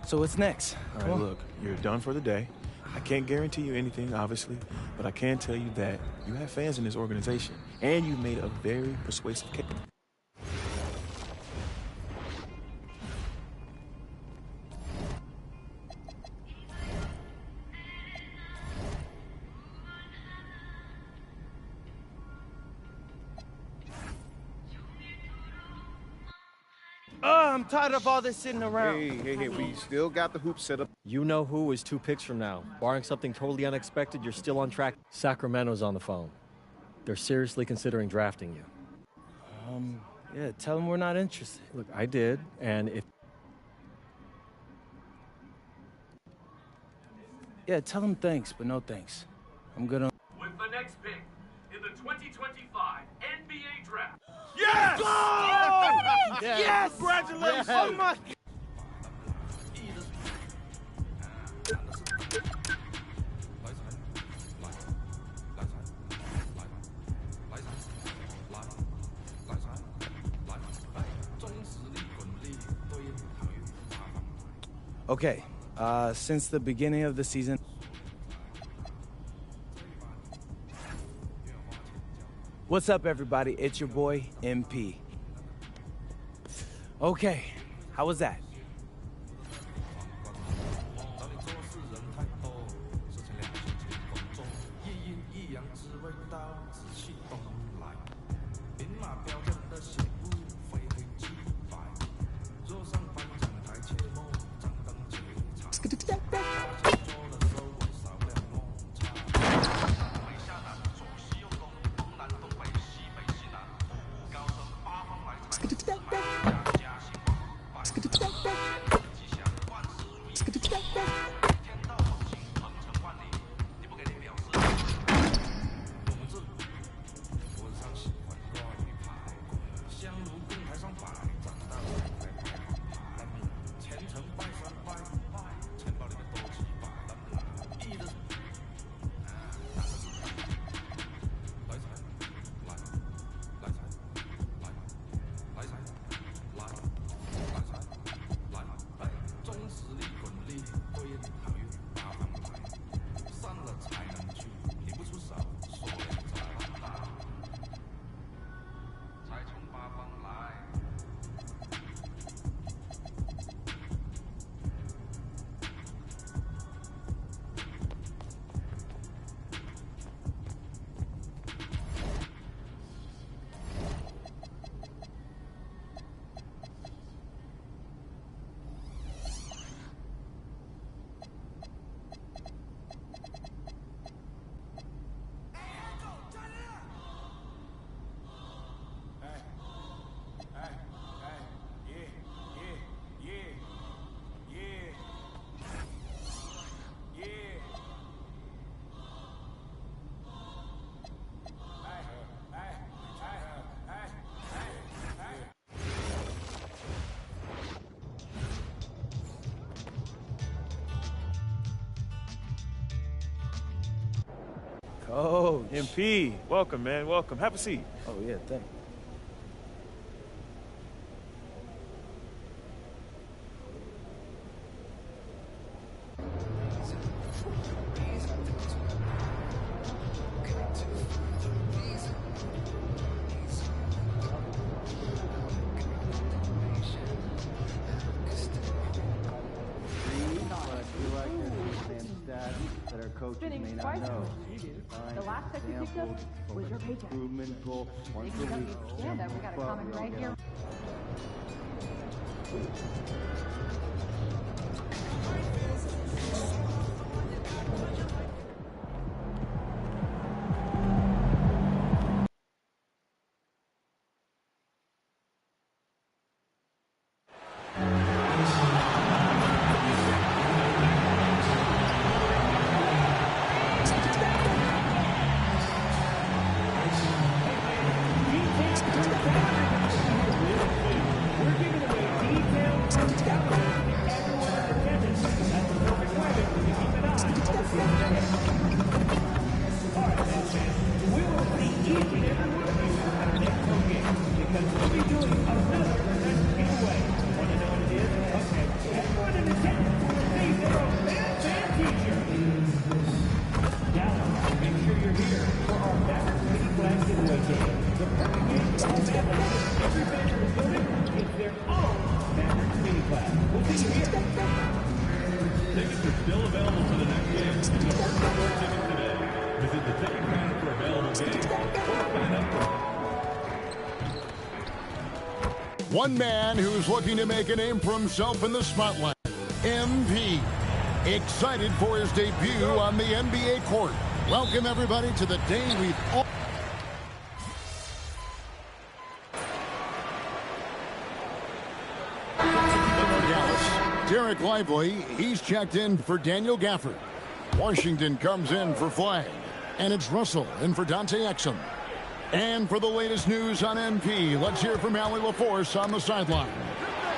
So what's next? All right, look, you're done for the day. I can't guarantee you anything, obviously, but I can tell you that you have fans in this organization, and you made a very persuasive case. I'm tired of all this sitting around. Hey, we still got the hoop set up. You know who is 2 picks from now. Barring something totally unexpected, you're still on track. Sacramento's on the phone. They're seriously considering drafting you. Yeah, tell them we're not interested. Look, I did, and if... Yeah, tell them thanks, but no thanks. I'm good on... With the next pick in the 2025 NBA Draft. Yes! Go! Yes! Congratulations! Oh my... Okay, since the beginning of the season... What's up, everybody? It's your boy, MP. Okay, how was that? Coach. MP, welcome, man. Welcome. Have a seat. Oh, yeah, thanks. That our coaches may not know. The last check you picked up was your paycheck. Improvement goal once a week. Yeah, that we got a comment right here. Tickets are still available for the next game. If you want more tickets today, visit the ticket counter for available games or sign up for. One man who's looking to make a name for himself in the spotlight, MP. Excited for his debut on the NBA court. Welcome, everybody, to the day we've all... Derek Lively, he's checked in for Daniel Gafford. Washington comes in for Flagg. And it's Russell in for Dante Exum. And for the latest news on MP, let's hear from Allie LaForce on the sideline.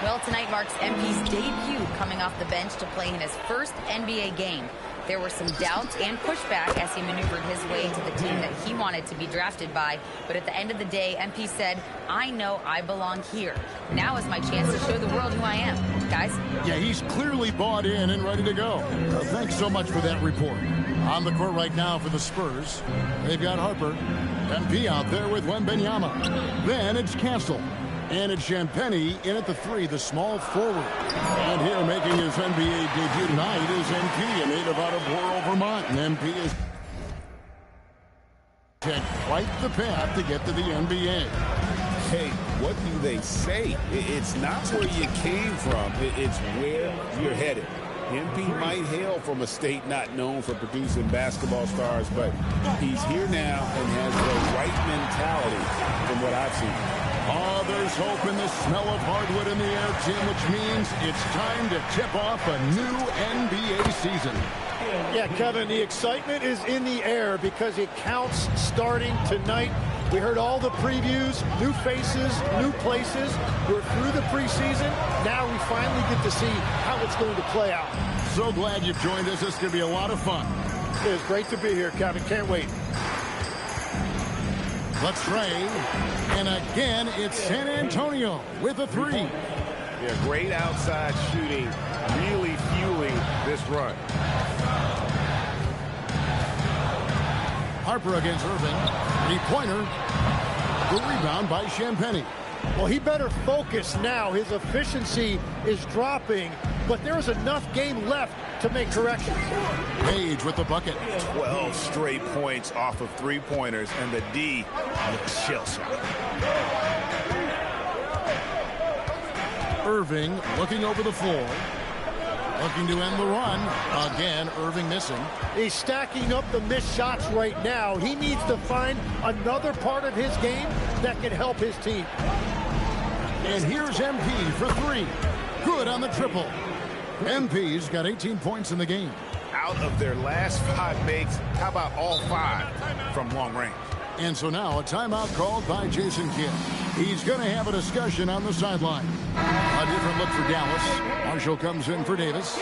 Well, tonight marks MP's debut coming off the bench to play in his first NBA game. There were some doubts and pushback as he maneuvered his way to the team that he wanted to be drafted by. But at the end of the day, MP said, I know I belong here. Now is my chance to show the world who I am. Guys? Yeah, he's clearly bought in and ready to go. Thanks so much for that report. On the court right now for the Spurs, they've got Harper. MP out there with Wembanyama. Then it's Castle. And it's Champagnie in at the 3, the small forward. And here making his NBA debut tonight is MP, a native out of rural Vermont. And MP is had quite the path to get to the NBA. Hey, what do they say? It's not where you came from. It's where you're headed. MP might hail from a state not known for producing basketball stars, but he's here now and has the right mentality from what I've seen. Oh, there's hope in the smell of hardwood in the air, Jim, which means it's time to tip off a new NBA season. Yeah, Kevin, the excitement is in the air because it counts starting tonight. We heard all the previews, new faces, new places. We're through the preseason. Now we finally get to see how it's going to play out. So glad you've joined us. It's going to be a lot of fun. It is great to be here, Kevin. Can't wait. Let's try. And again, it's San Antonio with a 3. Yeah, great outside shooting, really fueling this run. Harper against Irving. 3-pointer. The rebound by Champagnie. Well, he better focus now. His efficiency is dropping, but there is enough game left to make corrections. Page with the bucket. 12 straight points off of 3-pointers, and the D looks shell-shocked. Irving looking over the floor. Looking to end the run. Again, Irving missing. He's stacking up the missed shots right now. He needs to find another part of his game that can help his team. And here's MP for 3. Good on the triple. MP's got 18 points in the game. Out of their last 5 makes, how about all 5 from long range? And so now a timeout called by Jason Kidd. He's going to have a discussion on the sideline. A different look for Dallas. Marshall comes in for Davis.